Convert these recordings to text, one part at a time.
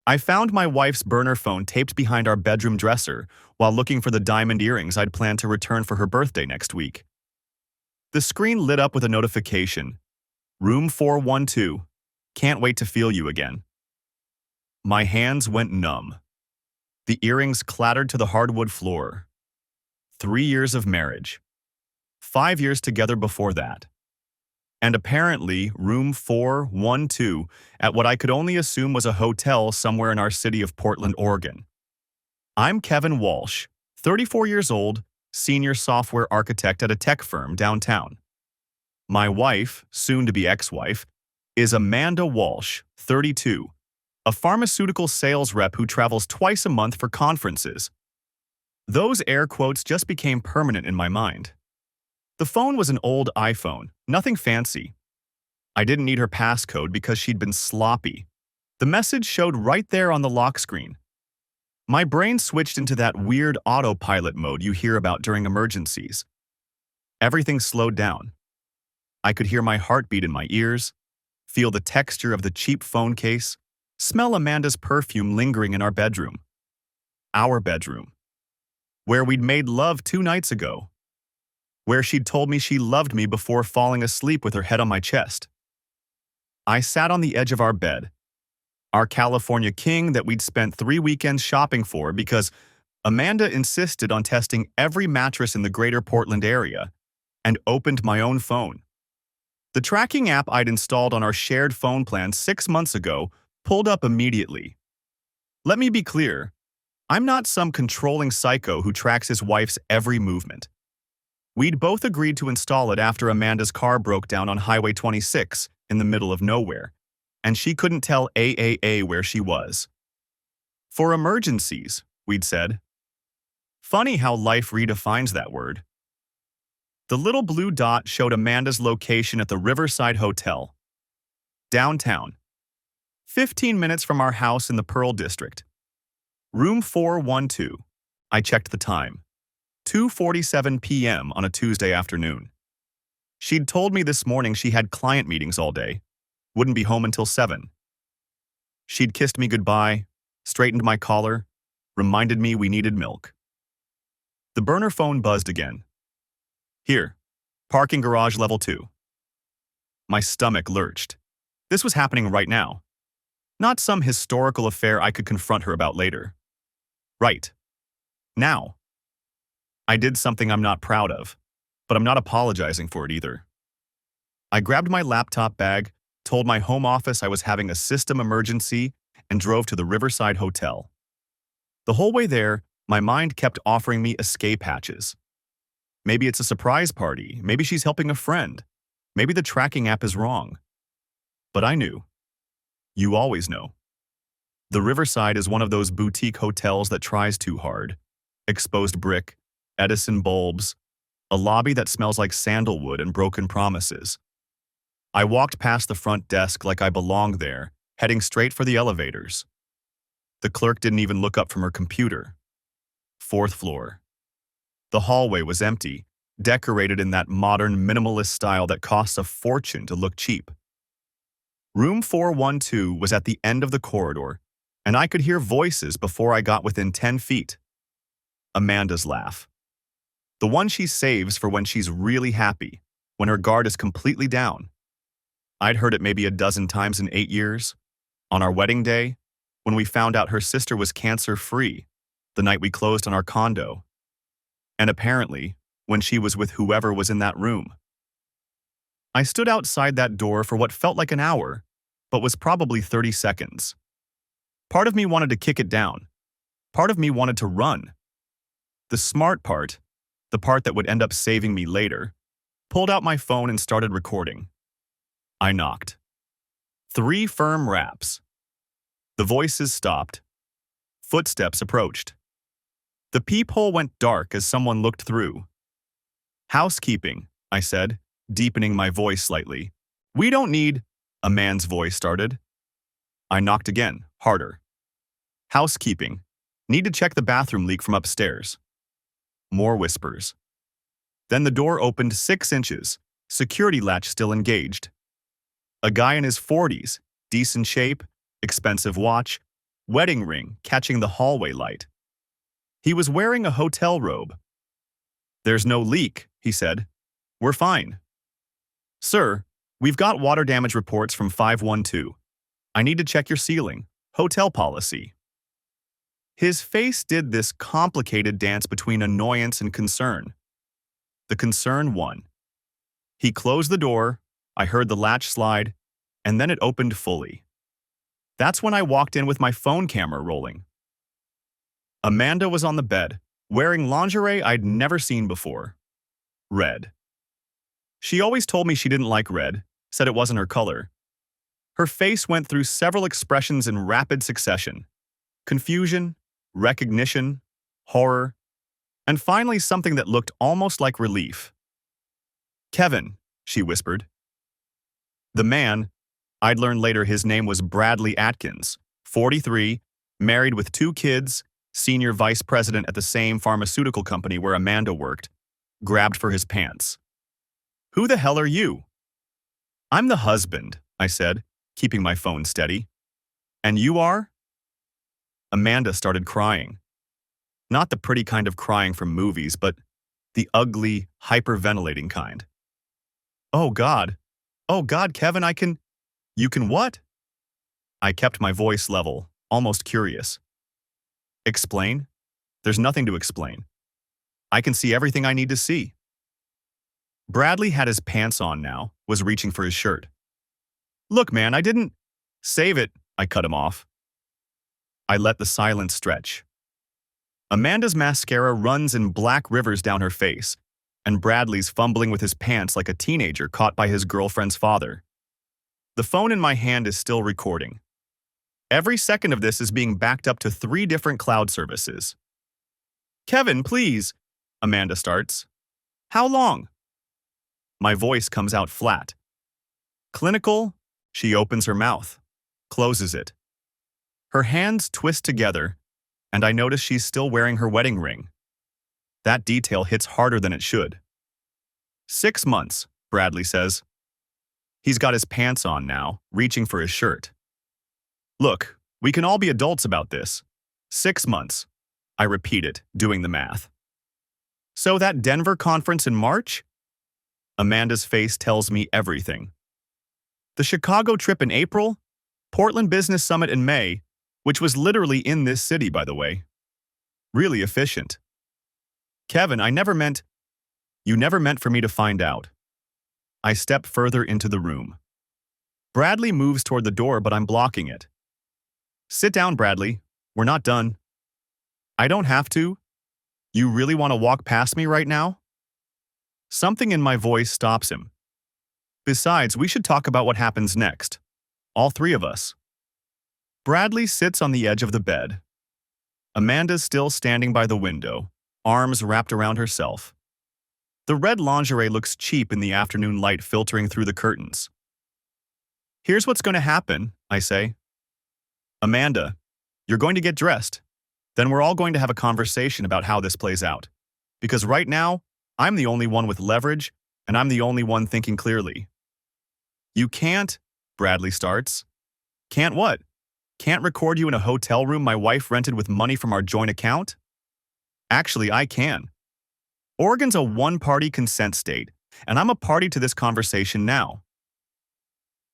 I found my wife's burner phone taped behind our bedroom dresser while looking for the diamond earrings I'd planned to return for her birthday next week. The screen lit up with a notification. Room 412. Can't wait to feel you again. My hands went numb. The earrings clattered to the hardwood floor. 3 years of marriage. 5 years together before that. And apparently, room 412 at what I could only assume was a hotel somewhere in our city of Portland, Oregon. I'm Kevin Walsh, 34 years old, senior software architect at a tech firm downtown. My wife, soon-to-be ex-wife, is Amanda Walsh, 32, a pharmaceutical sales rep who travels twice a month for conferences. Those air quotes just became permanent in my mind. The phone was an old iPhone, nothing fancy. I didn't need her passcode because she'd been sloppy. The message showed right there on the lock screen. My brain switched into that weird autopilot mode you hear about during emergencies. Everything slowed down. I could hear my heartbeat in my ears, feel the texture of the cheap phone case, smell Amanda's perfume lingering in our bedroom. Our bedroom. Where we'd made love 2 nights ago. Where she'd told me she loved me before falling asleep with her head on my chest. I sat on the edge of our bed, our California king that we'd spent 3 weekends shopping for because Amanda insisted on testing every mattress in the greater Portland area, and opened my own phone. The tracking app I'd installed on our shared phone plan 6 months ago pulled up immediately. Let me be clear, I'm not some controlling psycho who tracks his wife's every movement. We'd both agreed to install it after Amanda's car broke down on Highway 26 in the middle of nowhere, and she couldn't tell AAA where she was. For emergencies, we'd said. Funny how life redefines that word. The little blue dot showed Amanda's location at the Riverside Hotel. Downtown. 15 minutes from our house in the Pearl District. Room 412. I checked the time. 2:47 p.m. on a Tuesday afternoon. She'd told me this morning she had client meetings all day, wouldn't be home until 7. She'd kissed me goodbye, straightened my collar, reminded me we needed milk. The burner phone buzzed again. Here, parking garage level 2. My stomach lurched. This was happening right now. Not some historical affair I could confront her about later. Right. Now. I did something I'm not proud of, but I'm not apologizing for it either. I grabbed my laptop bag, told my home office I was having a system emergency, and drove to the Riverside Hotel. The whole way there, my mind kept offering me escape hatches. Maybe it's a surprise party, maybe she's helping a friend, maybe the tracking app is wrong. But I knew. You always know. The Riverside is one of those boutique hotels that tries too hard. Exposed brick, Edison bulbs, a lobby that smells like sandalwood and broken promises. I walked past the front desk like I belonged there, heading straight for the elevators. The clerk didn't even look up from her computer. 4th floor. The hallway was empty, decorated in that modern minimalist style that costs a fortune to look cheap. Room 412 was at the end of the corridor, and I could hear voices before I got within 10 feet. Amanda's laugh. The one she saves for when she's really happy, when her guard is completely down. I'd heard it maybe a dozen times in 8 years. On our wedding day, when we found out her sister was cancer-free, the night we closed on our condo. And apparently, when she was with whoever was in that room. I stood outside that door for what felt like an hour, but was probably 30 seconds. Part of me wanted to kick it down. Part of me wanted to run. The smart part, the part that would end up saving me later, pulled out my phone and started recording. I knocked. 3 firm raps. The voices stopped. Footsteps approached. The peephole went dark as someone looked through. Housekeeping, I said, deepening my voice slightly. We don't need, a man's voice started. I knocked again, harder. Housekeeping. Need to check the bathroom leak from upstairs. More whispers. Then the door opened 6 inches, security latch still engaged. A guy in his 40s, decent shape, expensive watch, wedding ring catching the hallway light. He was wearing a hotel robe. "There's no leak," he said. "We're fine." "Sir, we've got water damage reports from 512. I need to check your ceiling. Hotel policy." His face did this complicated dance between annoyance and concern. The concern won. He closed the door, I heard the latch slide, and then it opened fully. That's when I walked in with my phone camera rolling. Amanda was on the bed, wearing lingerie I'd never seen before. Red. She always told me she didn't like red, said it wasn't her color. Her face went through several expressions in rapid succession. Confusion, recognition, horror, and finally something that looked almost like relief. "Kevin," she whispered. The man, I'd learned later his name was Bradley Atkins, 43, married with 2 kids, senior vice president at the same pharmaceutical company where Amanda worked, grabbed for his pants. "Who the hell are you?" "I'm the husband," I said, keeping my phone steady. "And you are?" Amanda started crying. Not the pretty kind of crying from movies, but the ugly, hyperventilating kind. Oh God, Kevin, you can what?" I kept my voice level, almost curious. "Explain? There's nothing to explain. I can see everything I need to see." Bradley had his pants on now, was reaching for his shirt. "Look, man, I didn't—" "Save it," I cut him off. I let the silence stretch. Amanda's mascara runs in black rivers down her face, and Bradley's fumbling with his pants like a teenager caught by his girlfriend's father. The phone in my hand is still recording. Every second of this is being backed up to 3 different cloud services. "Kevin, please," Amanda starts. "How long?" My voice comes out flat. "Clinical?" She opens her mouth, closes it. Her hands twist together, and I notice she's still wearing her wedding ring. That detail hits harder than it should. 6 months, Bradley says. He's got his pants on now, reaching for his shirt. "Look, we can all be adults about this. 6 months. I repeat it, doing the math. "So that Denver conference in March?" Amanda's face tells me everything. "The Chicago trip in April? Portland Business Summit in May, which was literally in this city, by the way. Really efficient." "Kevin, you never meant for me to find out." I step further into the room. Bradley moves toward the door, but I'm blocking it. "Sit down, Bradley. We're not done." "I don't have to. You really want to walk past me right now?" Something in my voice stops him. "Besides, we should talk about what happens next. All 3 of us." Bradley sits on the edge of the bed. Amanda's still standing by the window, arms wrapped around herself. The red lingerie looks cheap in the afternoon light filtering through the curtains. "Here's what's going to happen," I say. "Amanda, you're going to get dressed. Then we're all going to have a conversation about how this plays out. Because right now, I'm the only one with leverage, and I'm the only one thinking clearly." "You can't," Bradley starts. "Can't what? Can't record you in a hotel room my wife rented with money from our joint account?" "Actually, I can. Oregon's a one-party consent state, and I'm a party to this conversation now."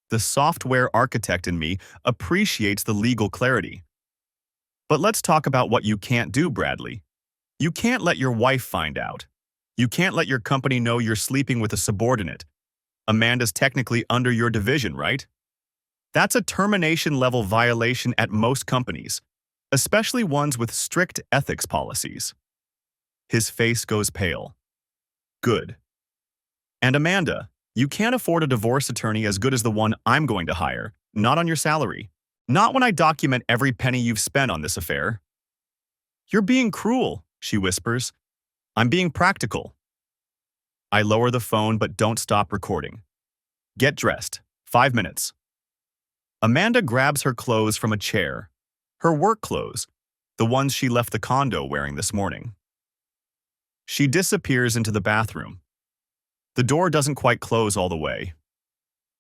The software architect in me appreciates the legal clarity. "But let's talk about what you can't do, Bradley. You can't let your wife find out. You can't let your company know you're sleeping with a subordinate. Amanda's technically under your division, right? That's a termination-level violation at most companies, especially ones with strict ethics policies." His face goes pale. "Good. And Amanda, you can't afford a divorce attorney as good as the one I'm going to hire, not on your salary. Not when I document every penny you've spent on this affair." "You're being cruel," she whispers. "I'm being practical." I lower the phone but don't stop recording. "Get dressed. 5 minutes." Amanda grabs her clothes from a chair. Her work clothes, the ones she left the condo wearing this morning. She disappears into the bathroom. The door doesn't quite close all the way.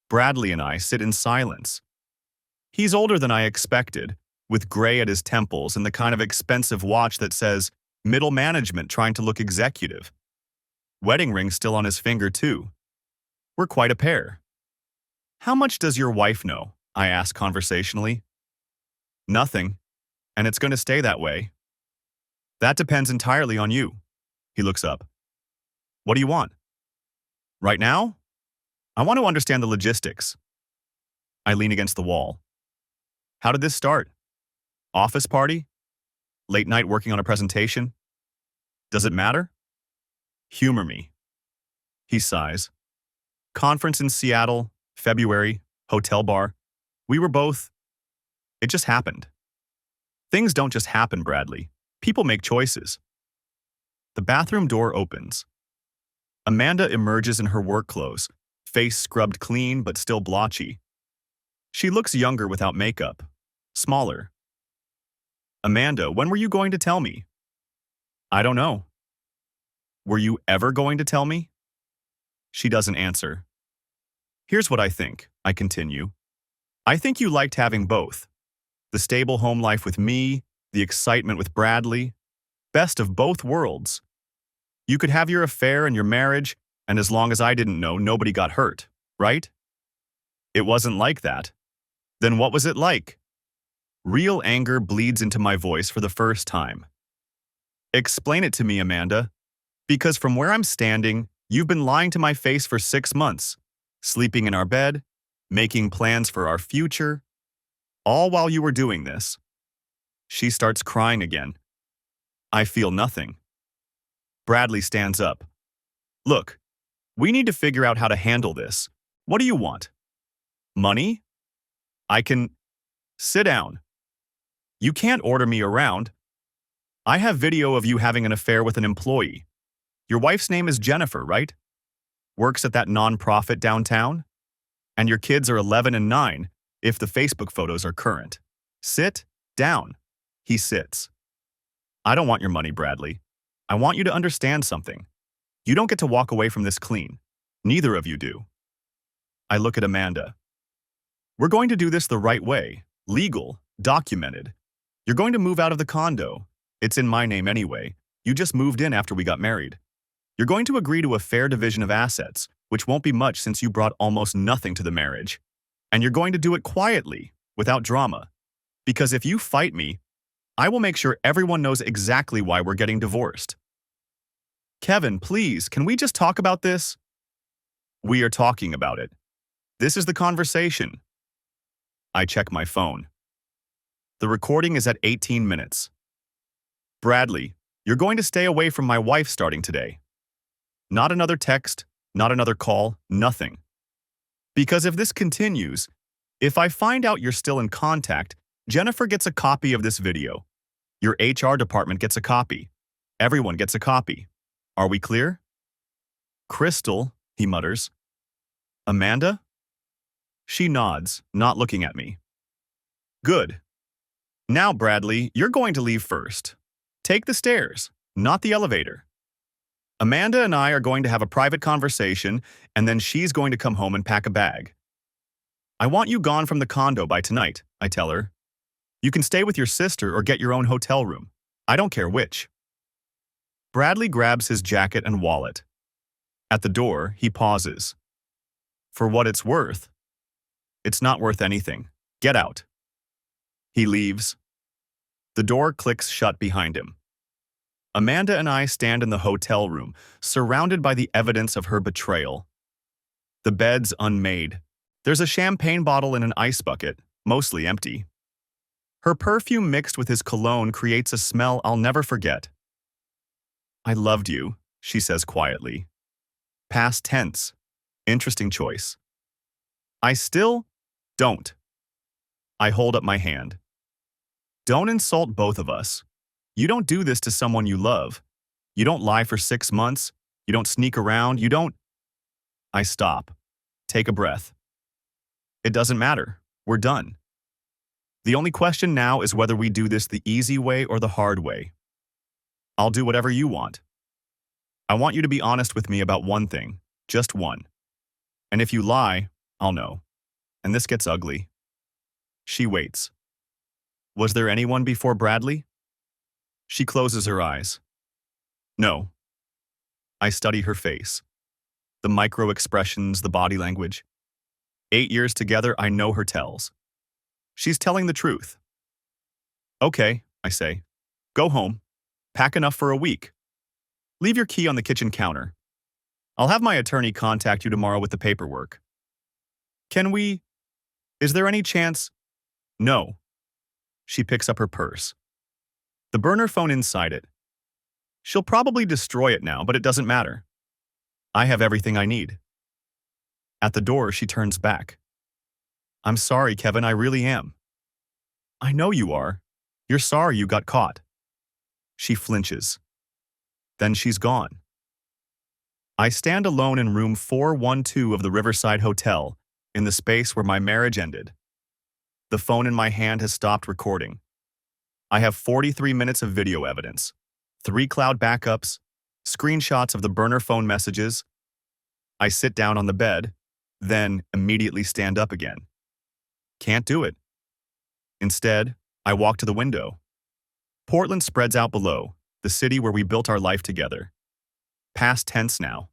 Bradley and I sit in silence. He's older than I expected, with gray at his temples and the kind of expensive watch that says middle management trying to look executive. Wedding ring still on his finger, too. We're quite a pair. How much does your wife know? I ask conversationally. Nothing, and it's going to stay that way. That depends entirely on you. He looks up. What do you want? Right now? I want to understand the logistics. I lean against the wall. How did this start? Office party? Late night working on a presentation? Does it matter? Humor me. He sighs. Conference in Seattle, February, hotel bar. We were both. It just happened. Things don't just happen, Bradley. People make choices. The bathroom door opens. Amanda emerges in her work clothes, face scrubbed clean but still blotchy. She looks younger without makeup, smaller. Amanda, when were you going to tell me? I don't know. Were you ever going to tell me? She doesn't answer. Here's what I think, I continue. I think you liked having both. The stable home life with me, the excitement with Bradley. Best of both worlds. You could have your affair and your marriage, and as long as I didn't know, nobody got hurt, right? It wasn't like that. Then what was it like? Real anger bleeds into my voice for the first time. Explain it to me, Amanda. Because from where I'm standing, you've been lying to my face for 6 months, sleeping in our bed, making plans for our future, all while you were doing this. She starts crying again. I feel nothing. Bradley stands up. Look, we need to figure out how to handle this. What do you want? Money? I can... Sit down. You can't order me around. I have video of you having an affair with an employee. Your wife's name is Jennifer, right? Works at that nonprofit downtown? And your kids are 11 and 9, if the Facebook photos are current. Sit down. He sits. I don't want your money, Bradley. I want you to understand something. You don't get to walk away from this clean. Neither of you do. I look at Amanda. We're going to do this the right way. Legal. Documented. You're going to move out of the condo. It's in my name anyway. You just moved in after we got married. You're going to agree to a fair division of assets, which won't be much since you brought almost nothing to the marriage. And you're going to do it quietly, without drama. Because if you fight me, I will make sure everyone knows exactly why we're getting divorced. Kevin, please, can we just talk about this? We are talking about it. This is the conversation. I check my phone. The recording is at 18 minutes. Bradley, you're going to stay away from my wife starting today. Not another text, not another call, nothing. Because if this continues, if I find out you're still in contact, Jennifer gets a copy of this video. Your HR department gets a copy. Everyone gets a copy. Are we clear? Crystal, he mutters. Amanda? She nods, not looking at me. Good. Now, Bradley, you're going to leave first. Take the stairs, not the elevator. Amanda and I are going to have a private conversation, and then she's going to come home and pack a bag. I want you gone from the condo by tonight, I tell her. You can stay with your sister or get your own hotel room. I don't care which. Bradley grabs his jacket and wallet. At the door, he pauses. For what it's worth. It's not worth anything. Get out. He leaves. The door clicks shut behind him. Amanda and I stand in the hotel room, surrounded by the evidence of her betrayal. The bed's unmade. There's a champagne bottle in an ice bucket, mostly empty. Her perfume mixed with his cologne creates a smell I'll never forget. I loved you, she says quietly. Past tense. Interesting choice. I still don't. I hold up my hand. Don't insult both of us. You don't do this to someone you love. You don't lie for 6 months. You don't sneak around. You don't... I stop. Take a breath. It doesn't matter. We're done. The only question now is whether we do this the easy way or the hard way. I'll do whatever you want. I want you to be honest with me about one thing. Just one. And if you lie, I'll know. And this gets ugly. She waits. Was there anyone before Bradley? She closes her eyes. No. I study her face. The micro expressions, the body language. 8 years together, I know her tells. She's telling the truth. Okay, I say. Go home. Pack enough for a week. Leave your key on the kitchen counter. I'll have my attorney contact you tomorrow with the paperwork. Can we? Is there any chance? No. She picks up her purse. The burner phone inside it. She'll probably destroy it now, but it doesn't matter. I have everything I need. At the door, she turns back. I'm sorry, Kevin, I really am. I know you are. You're sorry you got caught. She flinches. Then she's gone. I stand alone in room 412 of the Riverside Hotel, in the space where my marriage ended. The phone in my hand has stopped recording. I have 43 minutes of video evidence, 3 cloud backups, screenshots of the burner phone messages. I sit down on the bed, then immediately stand up again. Can't do it. Instead, I walk to the window. Portland spreads out below, the city where we built our life together. Past tense now.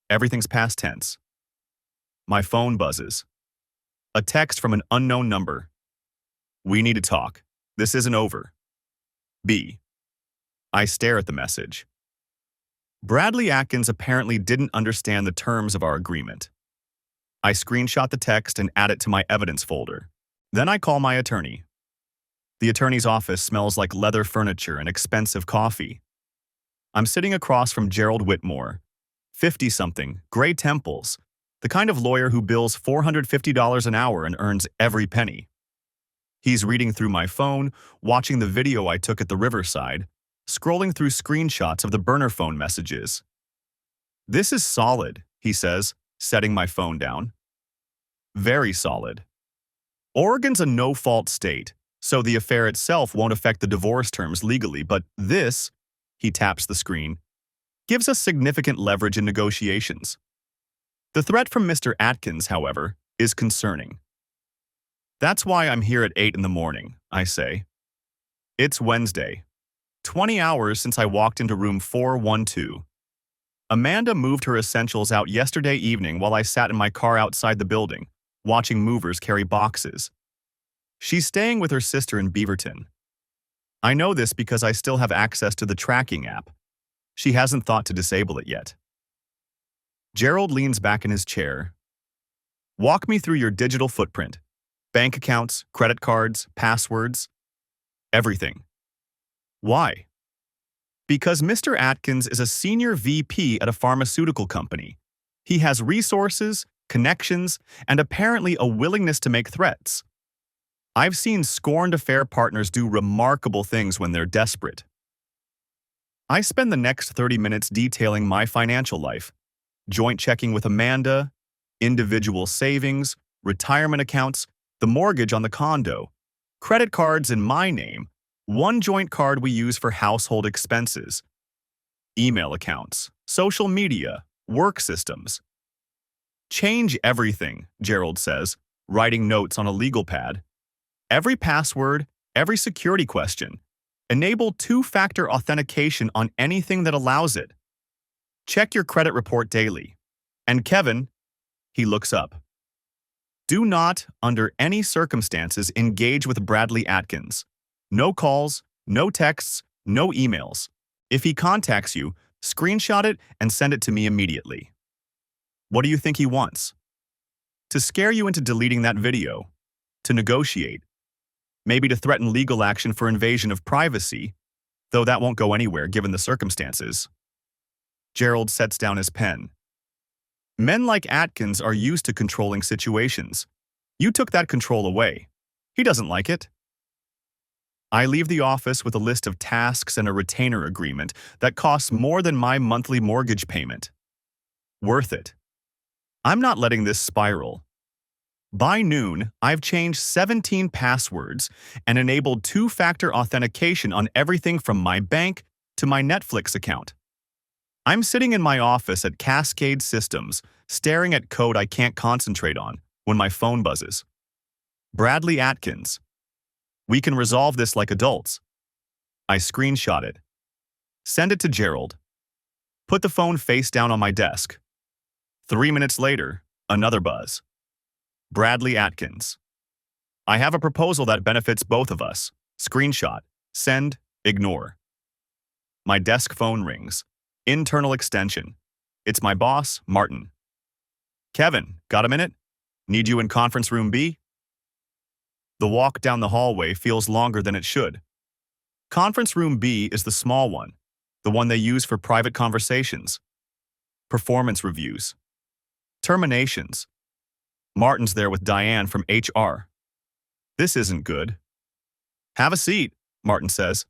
Everything's past tense. My phone buzzes. A text from an unknown number. We need to talk. This isn't over. B. I stare at the message. Bradley Atkins apparently didn't understand the terms of our agreement. I screenshot the text and add it to my evidence folder. Then I call my attorney. The attorney's office smells like leather furniture and expensive coffee. I'm sitting across from Gerald Whitmore, 50-something, gray temples, the kind of lawyer who bills $450 an hour and earns every penny. He's reading through my phone, watching the video I took at the Riverside, scrolling through screenshots of the burner phone messages. This is solid, he says, setting my phone down. Very solid. Oregon's a no-fault state, so the affair itself won't affect the divorce terms legally, but this, he taps the screen, gives us significant leverage in negotiations. The threat from Mr. Atkins, however, is concerning. That's why I'm here at 8 in the morning, I say. It's Wednesday. 20 hours since I walked into room 412. Amanda moved her essentials out yesterday evening while I sat in my car outside the building, watching movers carry boxes. She's staying with her sister in Beaverton. I know this because I still have access to the tracking app. She hasn't thought to disable it yet. Gerald leans back in his chair. Walk me through your digital footprint. Bank accounts, credit cards, passwords. Everything. Why? Because Mr. Atkins is a senior VP at a pharmaceutical company. He has resources, connections, and apparently a willingness to make threats. I've seen scorned affair partners do remarkable things when they're desperate. I spend the next 30 minutes detailing my financial life, joint checking with Amanda, individual savings, retirement accounts, the mortgage on the condo, credit cards in my name, one joint card we use for household expenses, email accounts, social media, work systems. Change everything, Gerald says, writing notes on a legal pad. Every password, every security question. Enable two-factor authentication on anything that allows it. Check your credit report daily. And Kevin, he looks up. Do not, under any circumstances, engage with Bradley Atkins. No calls, no texts, no emails. If he contacts you, screenshot it and send it to me immediately. What do you think he wants? To scare you into deleting that video. To negotiate. Maybe to threaten legal action for invasion of privacy, though that won't go anywhere given the circumstances. Gerald sets down his pen. Men like Atkins are used to controlling situations. You took that control away. He doesn't like it. I leave the office with a list of tasks and a retainer agreement that costs more than my monthly mortgage payment. Worth it. I'm not letting this spiral. By noon, I've changed 17 passwords and enabled two-factor authentication on everything from my bank to my Netflix account. I'm sitting in my office at Cascade Systems, staring at code I can't concentrate on when my phone buzzes. Bradley Atkins. We can resolve this like adults. I screenshot it. Send it to Gerald. Put the phone face down on my desk. 3 minutes later, another buzz. Bradley Atkins. I have a proposal that benefits both of us. Screenshot. Send. Ignore. My desk phone rings. Internal extension. It's my boss, Martin. Kevin, got a minute? Need you in conference room B? The walk down the hallway feels longer than it should. Conference room B is the small one, the one they use for private conversations, performance reviews, terminations. Martin's there with Diane from HR. This isn't good. Have a seat, Martin says.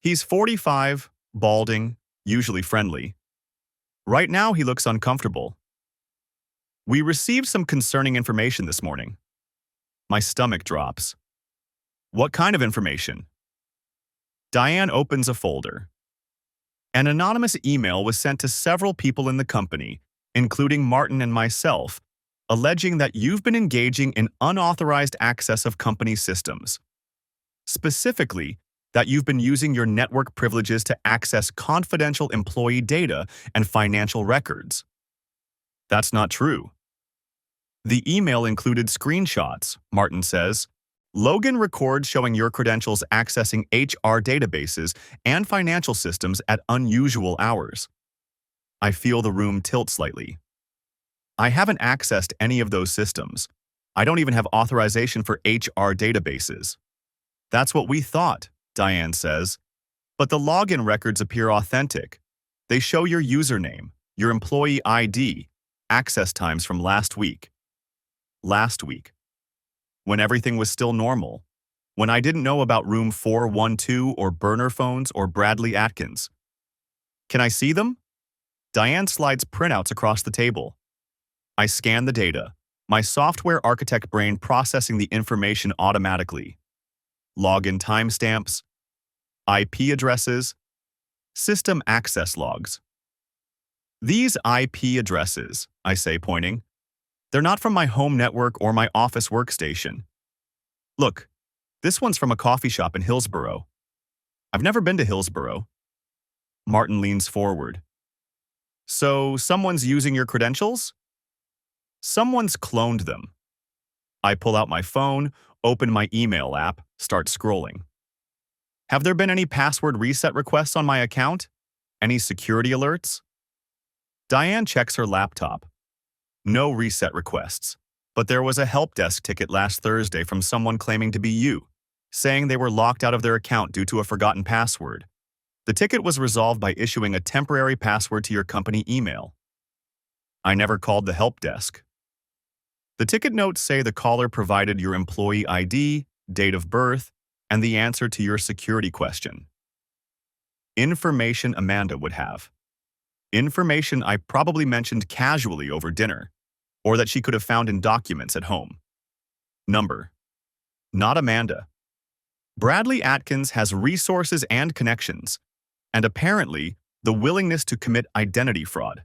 He's 45, balding, usually friendly. Right now he looks uncomfortable. We received some concerning information this morning. My stomach drops. What kind of information? Diane opens a folder. An anonymous email was sent to several people in the company, including Martin and myself, alleging that you've been engaging in unauthorized access of company systems. Specifically, that you've been using your network privileges to access confidential employee data and financial records. That's not true. The email included screenshots, Martin says. Logan records showing your credentials accessing HR databases and financial systems at unusual hours. I feel the room tilt slightly. I haven't accessed any of those systems. I don't even have authorization for HR databases. That's what we thought, Diane says. But the login records appear authentic. They show your username, your employee ID, access times from last week. Last week. When everything was still normal. When I didn't know about room 412 or burner phones or Bradley Atkins. Can I see them? Diane slides printouts across the table. I scan the data, my software architect brain processing the information automatically. Login timestamps, IP addresses, system access logs. These IP addresses, I say, pointing, they're not from my home network or my office workstation. Look, this one's from a coffee shop in Hillsborough. I've never been to Hillsborough. Martin leans forward. So someone's using your credentials? Someone's cloned them. I pull out my phone, open my email app, start scrolling. Have there been any password reset requests on my account? Any security alerts? Diane checks her laptop. No reset requests, but there was a help desk ticket last Thursday from someone claiming to be you, saying they were locked out of their account due to a forgotten password. The ticket was resolved by issuing a temporary password to your company email. I never called the help desk. The ticket notes say the caller provided your employee ID, date of birth, and the answer to your security question. Information Amanda would have. Information I probably mentioned casually over dinner, or that she could have found in documents at home. Number. Not Amanda. Bradley Atkins has resources and connections, and apparently the willingness to commit identity fraud.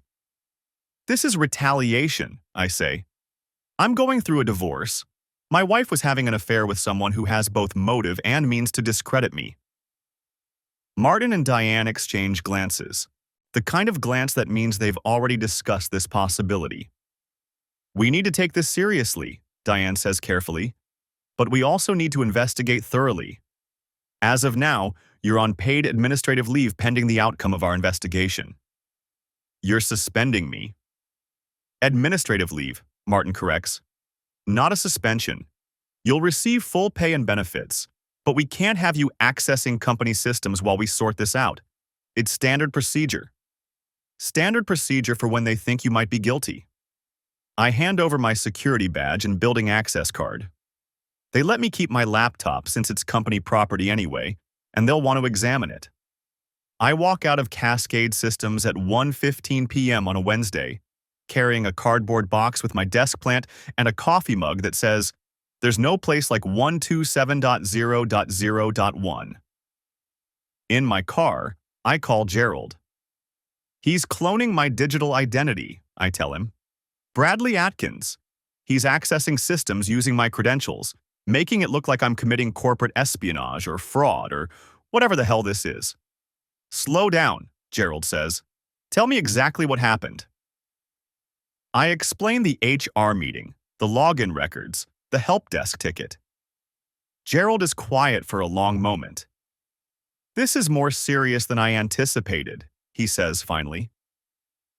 This is retaliation, I say. I'm going through a divorce. My wife was having an affair with someone who has both motive and means to discredit me. Martin and Diane exchange glances, the kind of glance that means they've already discussed this possibility. We need to take this seriously, Diane says carefully, but we also need to investigate thoroughly. As of now, you're on paid administrative leave pending the outcome of our investigation. You're suspending me. Administrative leave, Martin corrects. Not a suspension. You'll receive full pay and benefits, but we can't have you accessing company systems while we sort this out. It's standard procedure. Standard procedure for when they think you might be guilty. I hand over my security badge and building access card. They let me keep my laptop since it's company property anyway, and they'll want to examine it. I walk out of Cascade Systems at 1:15 p.m. on a Wednesday, carrying a cardboard box with my desk plant and a coffee mug that says, "There's no place like 127.0.0.1." In my car, I call Gerald. He's cloning my digital identity, I tell him. Bradley Atkins. He's accessing systems using my credentials, making it look like I'm committing corporate espionage or fraud or whatever the hell this is. Slow down, Gerald says. Tell me exactly what happened. I explain the HR meeting, the login records, the help desk ticket. Gerald is quiet for a long moment. This is more serious than I anticipated, he says finally.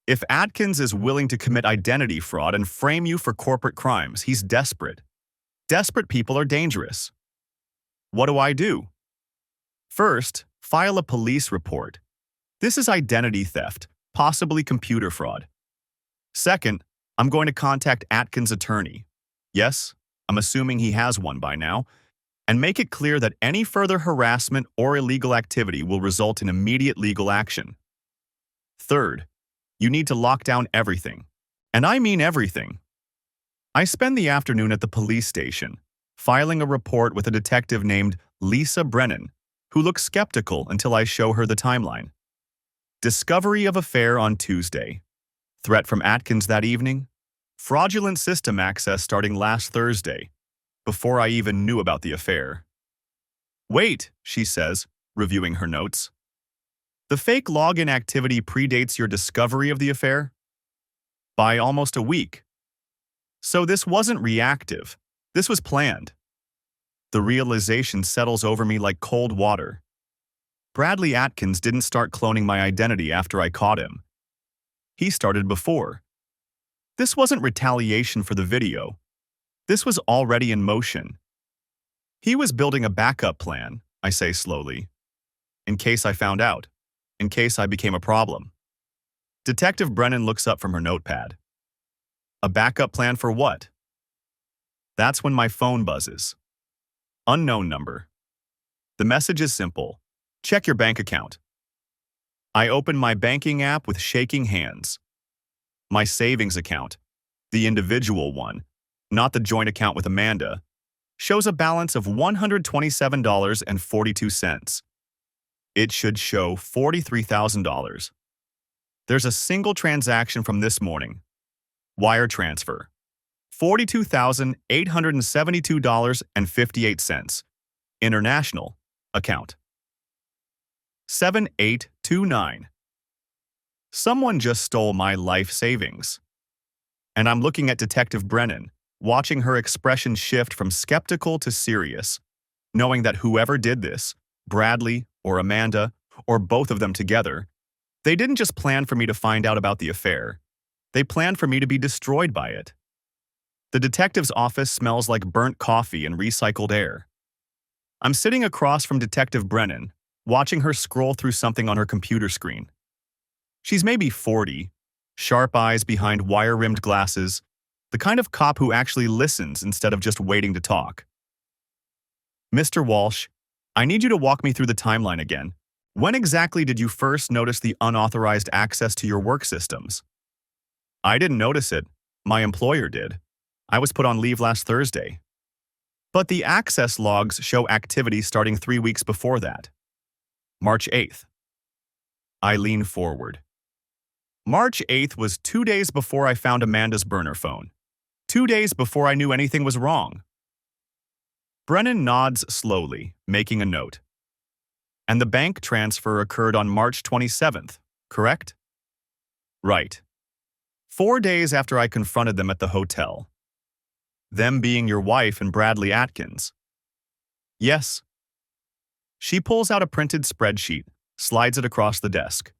If Atkins is willing to commit identity fraud and frame you for corporate crimes, he's desperate. Desperate people are dangerous. What do I do? First, file a police report. This is identity theft, possibly computer fraud. Second, I'm going to contact Atkins' attorney. Yes, I'm assuming he has one by now, and make it clear that any further harassment or illegal activity will result in immediate legal action. Third, you need to lock down everything. And I mean everything. I spend the afternoon at the police station, filing a report with a detective named Lisa Brennan, who looks skeptical until I show her the timeline. Discovery of affair on Tuesday. Threat from Atkins that evening. Fraudulent system access starting last Thursday, before I even knew about the affair. Wait, she says, reviewing her notes. The fake login activity predates your discovery of the affair? By almost a week. So this wasn't reactive. This was planned. The realization settles over me like cold water. Bradley Atkins didn't start cloning my identity after I caught him. He started before. This wasn't retaliation for the video. This was already in motion. He was building a backup plan, I say slowly, in case I found out, in case I became a problem. Detective Brennan looks up from her notepad. A backup plan for what? That's when my phone buzzes. Unknown number. The message is simple. Check your bank account. I open my banking app with shaking hands. My savings account, the individual one, not the joint account with Amanda, shows a balance of $127.42. It should show $43,000. There's a single transaction from this morning. Wire transfer. $42,872.58. International account. 7829. Someone just stole my life savings. And I'm looking at Detective Brennan, watching her expression shift from skeptical to serious, knowing that whoever did this, Bradley or Amanda, or both of them together, they didn't just plan for me to find out about the affair. They planned for me to be destroyed by it. The detective's office smells like burnt coffee and recycled air. I'm sitting across from Detective Brennan, watching her scroll through something on her computer screen. She's maybe 40, sharp eyes behind wire-rimmed glasses, the kind of cop who actually listens instead of just waiting to talk. Mr. Walsh, I need you to walk me through the timeline again. When exactly did you first notice the unauthorized access to your work systems? I didn't notice it. My employer did. I was put on leave last Thursday. But the access logs show activity starting 3 weeks before that. March 8th. I lean forward. March 8th was 2 days before I found Amanda's burner phone. 2 days before I knew anything was wrong. Brennan nods slowly, making a note. And the bank transfer occurred on March 27th, correct? Right. 4 days after I confronted them at the hotel. Them being your wife and Bradley Atkins. Yes. She pulls out a printed spreadsheet, slides it across the desk.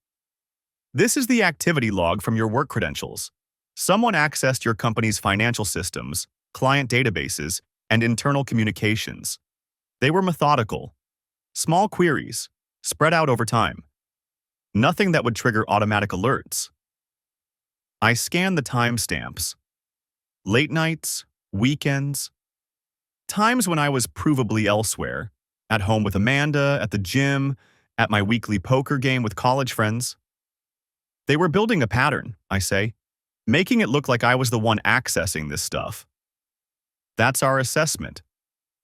This is the activity log from your work credentials. Someone accessed your company's financial systems, client databases, and internal communications. They were methodical. Small queries, spread out over time. Nothing that would trigger automatic alerts. I scan the timestamps. Late nights, weekends. Times when I was provably elsewhere, at home with Amanda, at the gym, at my weekly poker game with college friends. They were building a pattern, I say, making it look like I was the one accessing this stuff. That's our assessment.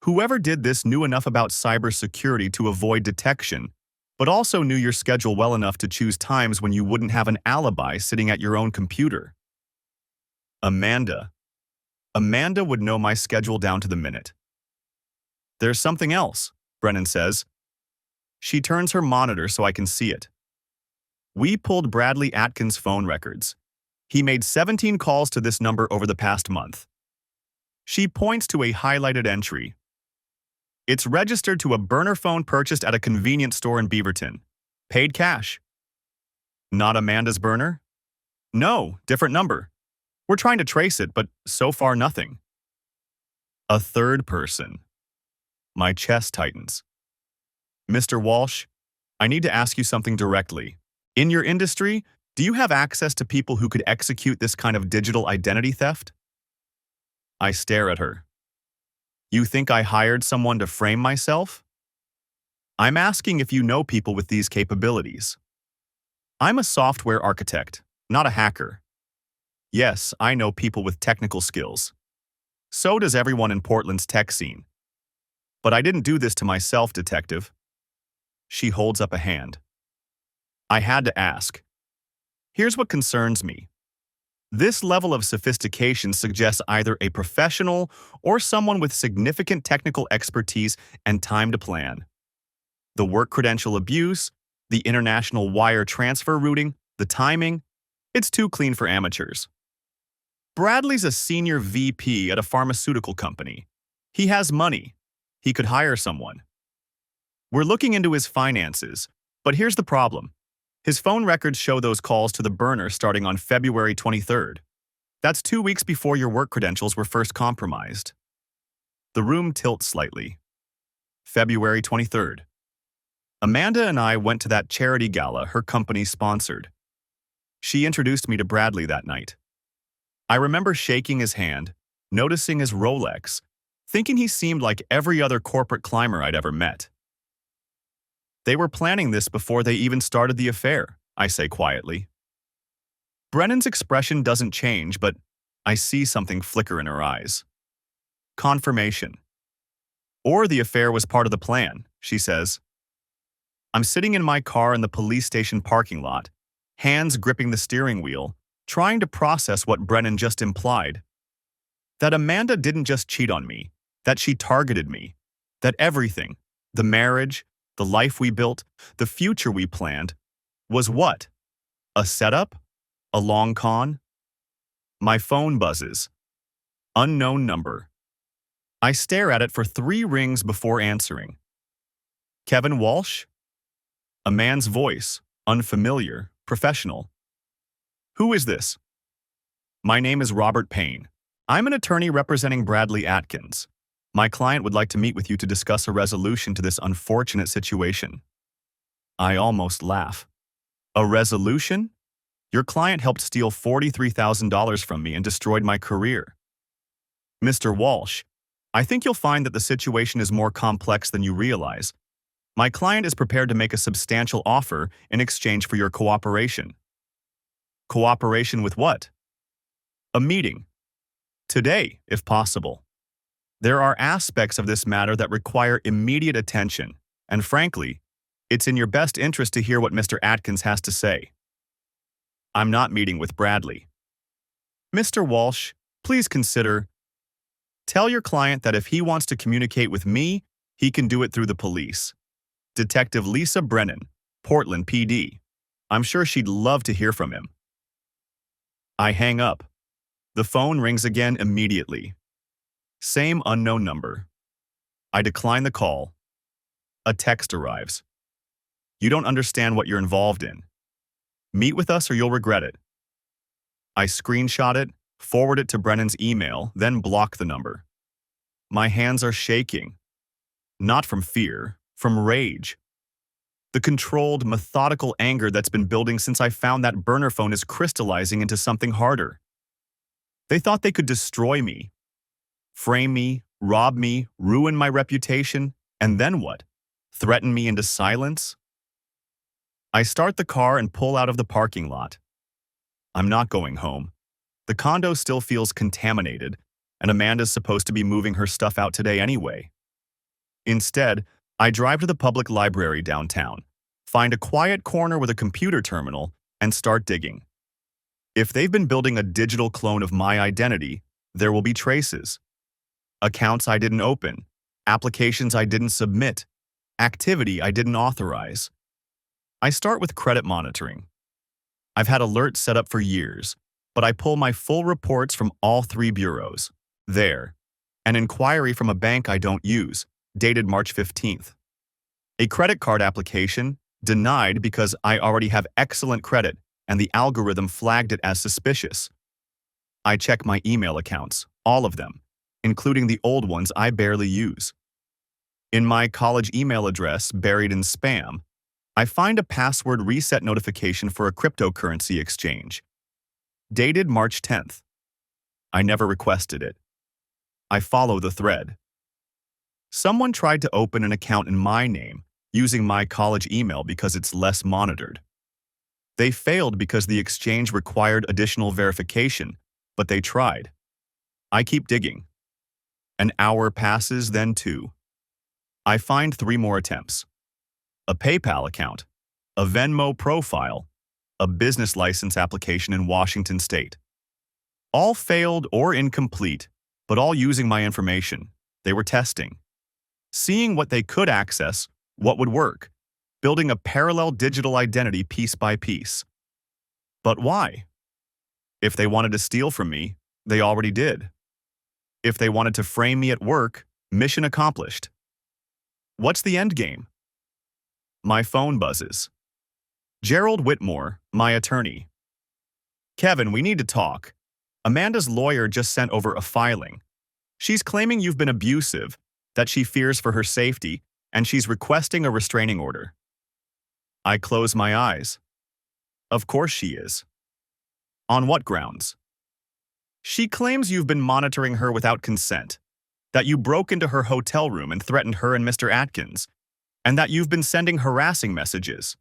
Whoever did this knew enough about cybersecurity to avoid detection, but also knew your schedule well enough to choose times when you wouldn't have an alibi sitting at your own computer. Amanda. Amanda would know my schedule down to the minute. There's something else, Brennan says. She turns her monitor so I can see it. We pulled Bradley Atkins' phone records. He made 17 calls to this number over the past month. She points to a highlighted entry. It's registered to a burner phone purchased at a convenience store in Beaverton. Paid cash. Not Amanda's burner? No, different number. We're trying to trace it, but so far nothing. A third person. My chest tightens. Mr. Walsh, I need to ask you something directly. In your industry, do you have access to people who could execute this kind of digital identity theft? I stare at her. You think I hired someone to frame myself? I'm asking if you know people with these capabilities. I'm a software architect, not a hacker. Yes, I know people with technical skills. So does everyone in Portland's tech scene. But I didn't do this to myself, detective. She holds up a hand. I had to ask. Here's what concerns me. This level of sophistication suggests either a professional or someone with significant technical expertise and time to plan. The work credential abuse, the international wire transfer routing, the timing, it's too clean for amateurs. Bradley's a senior VP at a pharmaceutical company. He has money. He could hire someone. We're looking into his finances, but here's the problem. His phone records show those calls to the burner starting on February 23rd. That's 2 weeks before your work credentials were first compromised. The room tilts slightly. February 23rd. Amanda and I went to that charity gala her company sponsored. She introduced me to Bradley that night. I remember shaking his hand, noticing his Rolex, thinking he seemed like every other corporate climber I'd ever met. They were planning this before they even started the affair, I say quietly. Brennan's expression doesn't change, but I see something flicker in her eyes. Confirmation. Or the affair was part of the plan, she says. I'm sitting in my car in the police station parking lot, hands gripping the steering wheel, trying to process what Brennan just implied. That Amanda didn't just cheat on me, that she targeted me, that everything, the marriage, the life we built, the future we planned, was what? A setup? A long con? My phone buzzes. Unknown number. I stare at it for 3 rings before answering. Kevin Walsh? A man's voice, unfamiliar, professional. Who is this? My name is Robert Payne. I'm an attorney representing Bradley Atkins. My client would like to meet with you to discuss a resolution to this unfortunate situation. I almost laugh. A resolution? Your client helped steal $43,000 from me and destroyed my career. Mr. Walsh, I think you'll find that the situation is more complex than you realize. My client is prepared to make a substantial offer in exchange for your cooperation. Cooperation with what? A meeting. Today, if possible. There are aspects of this matter that require immediate attention, and frankly, it's in your best interest to hear what Mr. Atkins has to say. I'm not meeting with Bradley. Mr. Walsh, please consider. Tell your client that if he wants to communicate with me, he can do it through the police. Detective Lisa Brennan, Portland PD. I'm sure she'd love to hear from him. I hang up. The phone rings again immediately. Same unknown number. I decline the call. A text arrives. You don't understand what you're involved in. Meet with us or you'll regret it. I screenshot it, forward it to Brennan's email, then block the number. My hands are shaking. Not from fear, from rage. The controlled, methodical anger that's been building since I found that burner phone is crystallizing into something harder. They thought they could destroy me. Frame me, rob me, ruin my reputation, and then what? Threaten me into silence? I start the car and pull out of the parking lot. I'm not going home. The condo still feels contaminated, and Amanda's supposed to be moving her stuff out today anyway. Instead, I drive to the public library downtown, find a quiet corner with a computer terminal, and start digging. If they've been building a digital clone of my identity, there will be traces. Accounts I didn't open, applications I didn't submit, activity I didn't authorize. I start with credit monitoring. I've had alerts set up for years, but I pull my full reports from all 3 bureaus. There, an inquiry from a bank I don't use, dated March 15th. A credit card application, denied because I already have excellent credit and the algorithm flagged it as suspicious. I check my email accounts, all of them, including the old ones I barely use. In my college email address buried in spam, I find a password reset notification for a cryptocurrency exchange. Dated March 10th. I never requested it. I follow the thread. Someone tried to open an account in my name using my college email because it's less monitored. They failed because the exchange required additional verification, but they tried. I keep digging. An hour passes, then 2. I find 3 more attempts. A PayPal account, a Venmo profile, a business license application in Washington State. All failed or incomplete, but all using my information. They were testing. Seeing what they could access, what would work, building a parallel digital identity piece by piece. But why? If they wanted to steal from me, they already did. If they wanted to frame me at work, mission accomplished. What's the end game? My phone buzzes. Gerald Whitmore, my attorney. Kevin, we need to talk. Amanda's lawyer just sent over a filing. She's claiming you've been abusive, that she fears for her safety, and she's requesting a restraining order. I close my eyes. Of course she is. On what grounds? She claims you've been monitoring her without consent, that you broke into her hotel room and threatened her and Mr. Atkins, and that you've been sending harassing messages.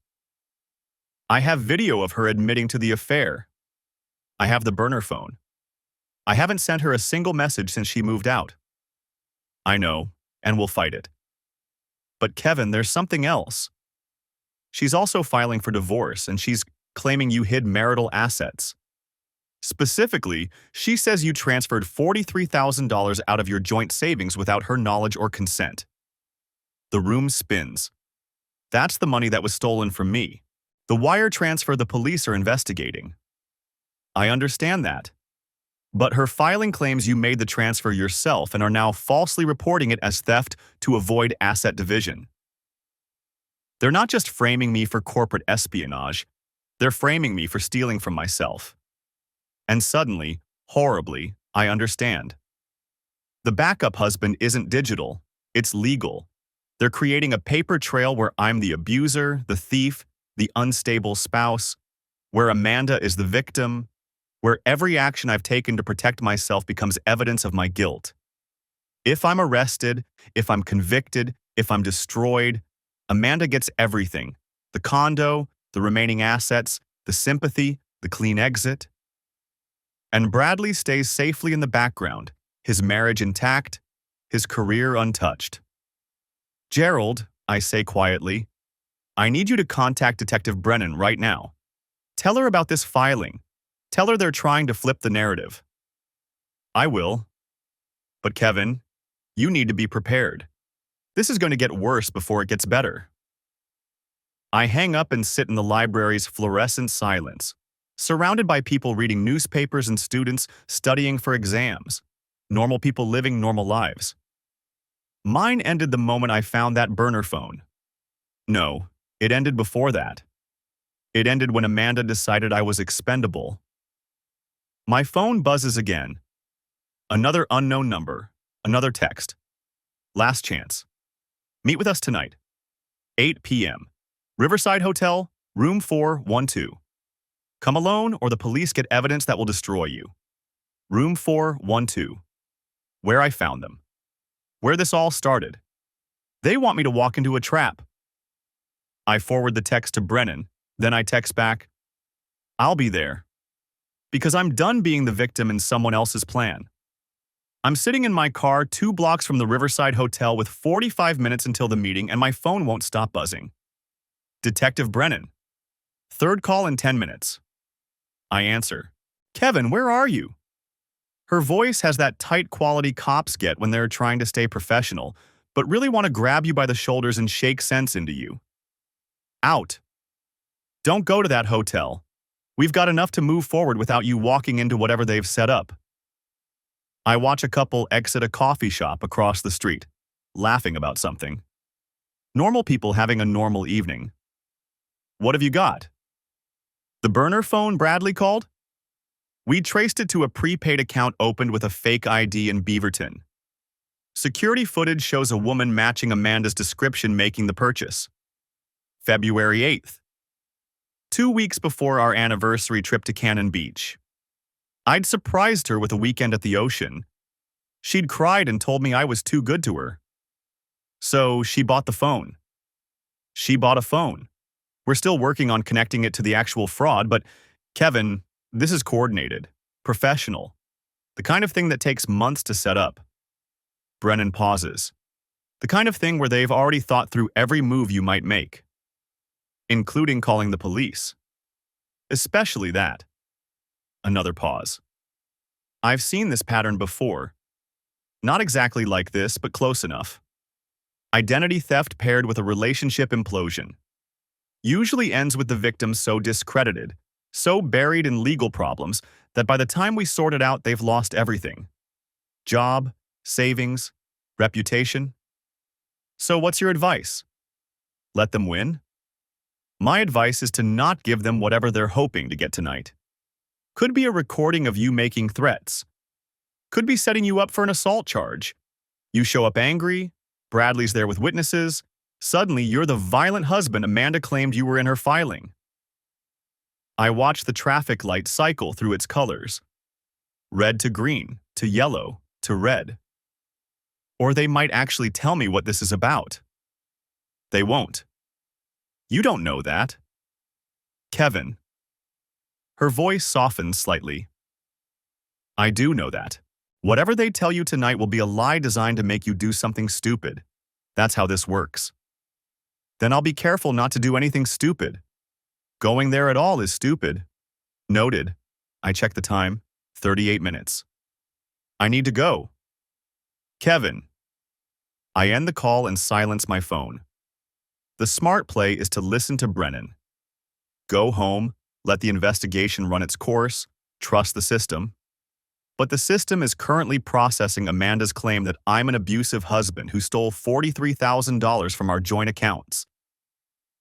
I have video of her admitting to the affair. I have the burner phone. I haven't sent her a single message since she moved out. I know, and we'll fight it. But Kevin, there's something else. She's also filing for divorce, and she's claiming you hid marital assets. Specifically, she says you transferred $43,000 out of your joint savings without her knowledge or consent. The room spins. That's the money that was stolen from me. The wire transfer the police are investigating. I understand that. But her filing claims you made the transfer yourself and are now falsely reporting it as theft to avoid asset division. They're not just framing me for corporate espionage, they're framing me for stealing from myself. And suddenly, horribly, I understand. The backup husband isn't digital, it's legal. They're creating a paper trail where I'm the abuser, the thief, the unstable spouse, where Amanda is the victim, where every action I've taken to protect myself becomes evidence of my guilt. If I'm arrested, if I'm convicted, if I'm destroyed, Amanda gets everything: the condo, the remaining assets, the sympathy, the clean exit. And Bradley stays safely in the background, his marriage intact, his career untouched. Gerald, I say quietly, I need you to contact Detective Brennan right now. Tell her about this filing. Tell her they're trying to flip the narrative. I will. But Kevin, you need to be prepared. This is going to get worse before it gets better. I hang up and sit in the library's fluorescent silence, surrounded by people reading newspapers and students studying for exams, normal people living normal lives. Mine ended the moment I found that burner phone. No, it ended before that. It ended when Amanda decided I was expendable. My phone buzzes again. Another unknown number, another text. Last chance. Meet with us tonight. 8 p.m. Riverside Hotel, room 412. Come alone or the police get evidence that will destroy you. Room 412. Where I found them. Where this all started. They want me to walk into a trap. I forward the text to Brennan, then I text back, I'll be there. Because I'm done being the victim in someone else's plan. I'm sitting in my car 2 blocks from the Riverside Hotel with 45 minutes until the meeting and my phone won't stop buzzing. Detective Brennan. 3rd call in 10 minutes. I answer, Kevin, where are you? Her voice has that tight quality cops get when they're trying to stay professional, but really want to grab you by the shoulders and shake sense into you. Out. Don't go to that hotel. We've got enough to move forward without you walking into whatever they've set up. I watch a couple exit a coffee shop across the street, laughing about something. Normal people having a normal evening. What have you got? The burner phone Bradley called? We traced it to a prepaid account opened with a fake ID in Beaverton. Security footage shows a woman matching Amanda's description making the purchase. February 8th. 2 weeks before our anniversary trip to Cannon Beach. I'd surprised her with a weekend at the ocean. She'd cried and told me I was too good to her. So she bought the phone. She bought a phone. We're still working on connecting it to the actual fraud, but Kevin, this is coordinated, professional, the kind of thing that takes months to set up. Brennan pauses. The kind of thing where they've already thought through every move you might make, including calling the police. Especially that. Another pause. I've seen this pattern before. Not exactly like this, but close enough. Identity theft paired with a relationship implosion. Usually ends with the victim so discredited, so buried in legal problems, that by the time we sort it out, they've lost everything. Job, savings, reputation. So what's your advice? Let them win? My advice is to not give them whatever they're hoping to get tonight. Could be a recording of you making threats. Could be setting you up for an assault charge. You show up angry, Bradley's there with witnesses, suddenly you're the violent husband Amanda claimed you were in her filing. I watch the traffic light cycle through its colors. Red to green, to yellow, to red. Or they might actually tell me what this is about. They won't. You don't know that. Kevin. Her voice softens slightly. I do know that. Whatever they tell you tonight will be a lie designed to make you do something stupid. That's how this works. Then I'll be careful not to do anything stupid. Going there at all is stupid. Noted. I check the time. 38 minutes. I need to go. Kevin. I end the call and silence my phone. The smart play is to listen to Brennan. Go home, let the investigation run its course, trust the system. But the system is currently processing Amanda's claim that I'm an abusive husband who stole $43,000 from our joint accounts.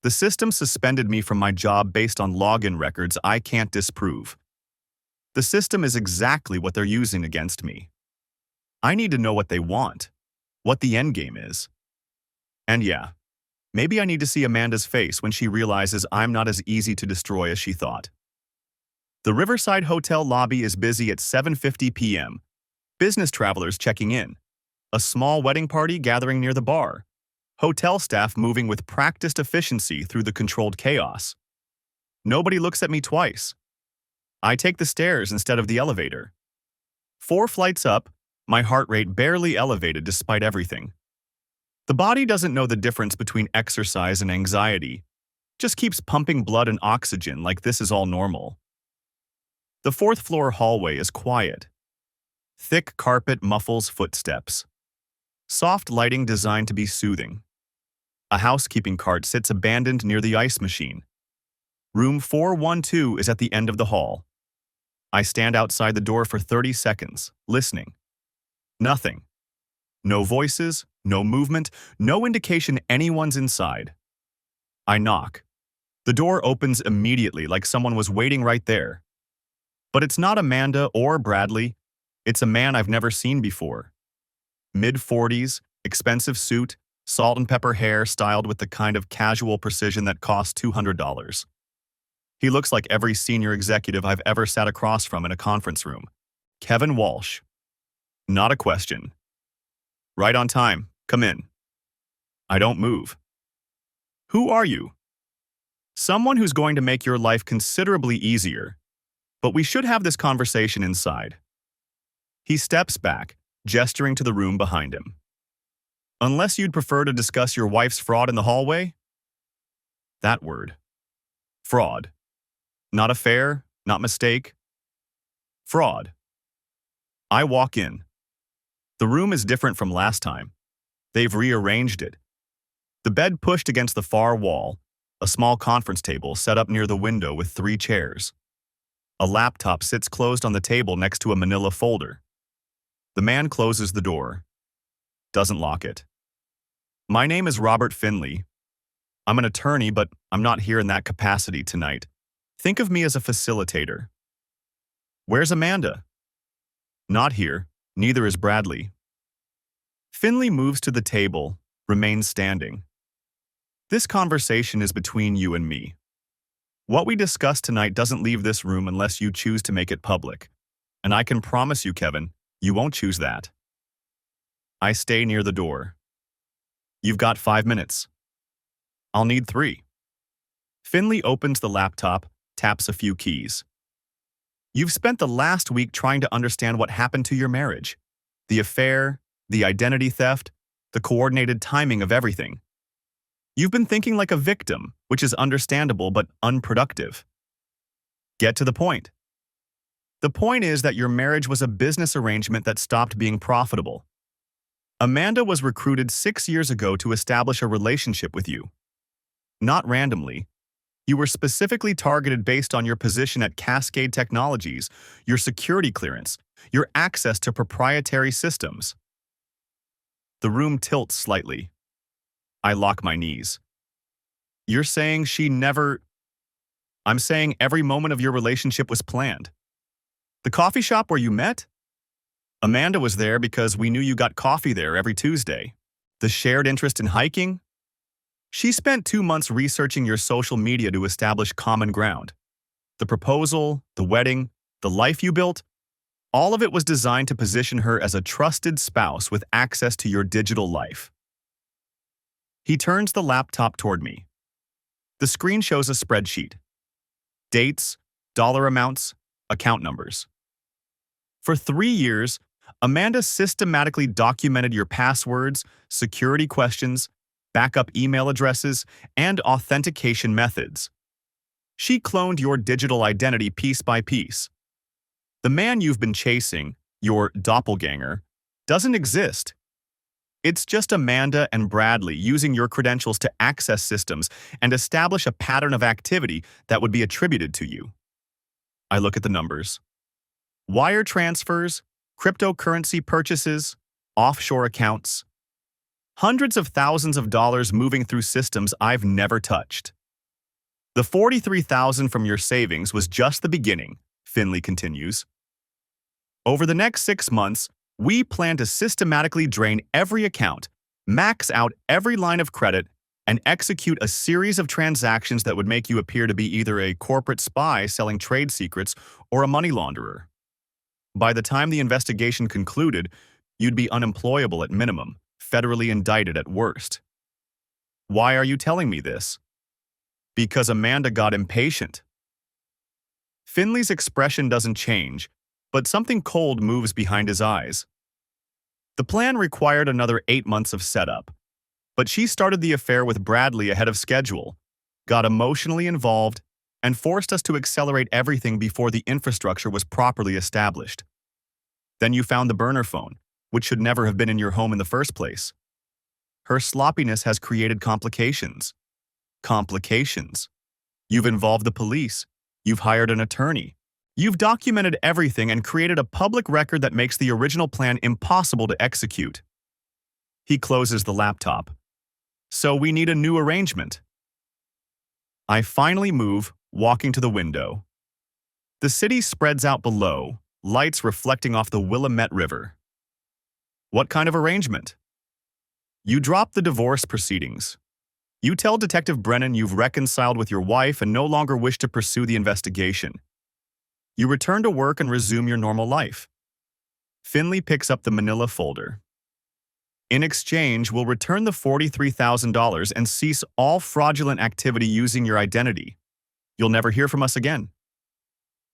The system suspended me from my job based on login records I can't disprove. The system is exactly what they're using against me. I need to know what they want, what the endgame is. And yeah, maybe I need to see Amanda's face when she realizes I'm not as easy to destroy as she thought. The Riverside Hotel lobby is busy at 7:50 p.m. Business travelers checking in. A small wedding party gathering near the bar. Hotel staff moving with practiced efficiency through the controlled chaos. Nobody looks at me twice. I take the stairs instead of the elevator. 4 flights up, my heart rate barely elevated despite everything. The body doesn't know the difference between exercise and anxiety. Just keeps pumping blood and oxygen like this is all normal. The 4th floor hallway is quiet. Thick carpet muffles footsteps. Soft lighting designed to be soothing. A housekeeping cart sits abandoned near the ice machine. Room 412 is at the end of the hall. I stand outside the door for 30 seconds, listening. Nothing. No voices, no movement, no indication anyone's inside. I knock. The door opens immediately like someone was waiting right there. But it's not Amanda or Bradley. It's a man I've never seen before. Mid-40s, expensive suit, salt and pepper hair styled with the kind of casual precision that costs $200. He looks like every senior executive I've ever sat across from in a conference room. Kevin Walsh. Not a question. Right on time. Come in. I don't move. Who are you? Someone who's going to make your life considerably easier. But we should have this conversation inside. He steps back, gesturing to the room behind him. Unless you'd prefer to discuss your wife's fraud in the hallway? That word. Fraud. Not affair, not mistake. Fraud. I walk in. The room is different from last time. They've rearranged it. The bed pushed against the far wall, a small conference table set up near the window with 3 chairs. A laptop sits closed on the table next to a manila folder. The man closes the door, doesn't lock it. My name is Robert Finley. I'm an attorney, but I'm not here in that capacity tonight. Think of me as a facilitator. Where's Amanda? Not here. Neither is Bradley. Finley moves to the table, remains standing. This conversation is between you and me. What we discuss tonight doesn't leave this room unless you choose to make it public. And I can promise you, Kevin, you won't choose that. I stay near the door. You've got 5 minutes. I'll need 3. Finley opens the laptop, taps a few keys. You've spent the last week trying to understand what happened to your marriage. The affair, the identity theft, the coordinated timing of everything. You've been thinking like a victim, which is understandable but unproductive. Get to the point. The point is that your marriage was a business arrangement that stopped being profitable. Amanda was recruited 6 years ago to establish a relationship with you. Not randomly. You were specifically targeted based on your position at Cascade Technologies, your security clearance, your access to proprietary systems. The room tilts slightly. I lock my knees. You're saying she never... I'm saying every moment of your relationship was planned. The coffee shop where you met? Amanda was there because we knew you got coffee there every Tuesday. The shared interest in hiking? She spent 2 months researching your social media to establish common ground. The proposal, the wedding, the life you built, all of it was designed to position her as a trusted spouse with access to your digital life. He turns the laptop toward me. The screen shows a spreadsheet. Dates, dollar amounts, account numbers. For 3 years, Amanda systematically documented your passwords, security questions, backup email addresses, and authentication methods. She cloned your digital identity piece by piece. The man you've been chasing, your doppelganger, doesn't exist. It's just Amanda and Bradley using your credentials to access systems and establish a pattern of activity that would be attributed to you. I look at the numbers. Wire transfers, cryptocurrency purchases, offshore accounts. Hundreds of thousands of dollars moving through systems I've never touched. The $43,000 from your savings was just the beginning, Finley continues. Over the next 6 months, we plan to systematically drain every account, max out every line of credit, and execute a series of transactions that would make you appear to be either a corporate spy selling trade secrets or a money launderer. By the time the investigation concluded, you'd be unemployable at minimum, federally indicted at worst. Why are you telling me this? Because Amanda got impatient. Finley's expression doesn't change, but something cold moves behind his eyes. The plan required another 8 months of setup, but she started the affair with Bradley ahead of schedule, got emotionally involved, and forced us to accelerate everything before the infrastructure was properly established. Then you found the burner phone, which should never have been in your home in the first place. Her sloppiness has created complications. Complications. You've involved the police. You've hired an attorney. You've documented everything and created a public record that makes the original plan impossible to execute. He closes the laptop. So we need a new arrangement. I finally move, walking to the window. The city spreads out below, lights reflecting off the Willamette River. What kind of arrangement? You drop the divorce proceedings. You tell Detective Brennan you've reconciled with your wife and no longer wish to pursue the investigation. You return to work and resume your normal life. Finley picks up the manila folder. In exchange, we'll return the $43,000 and cease all fraudulent activity using your identity. You'll never hear from us again.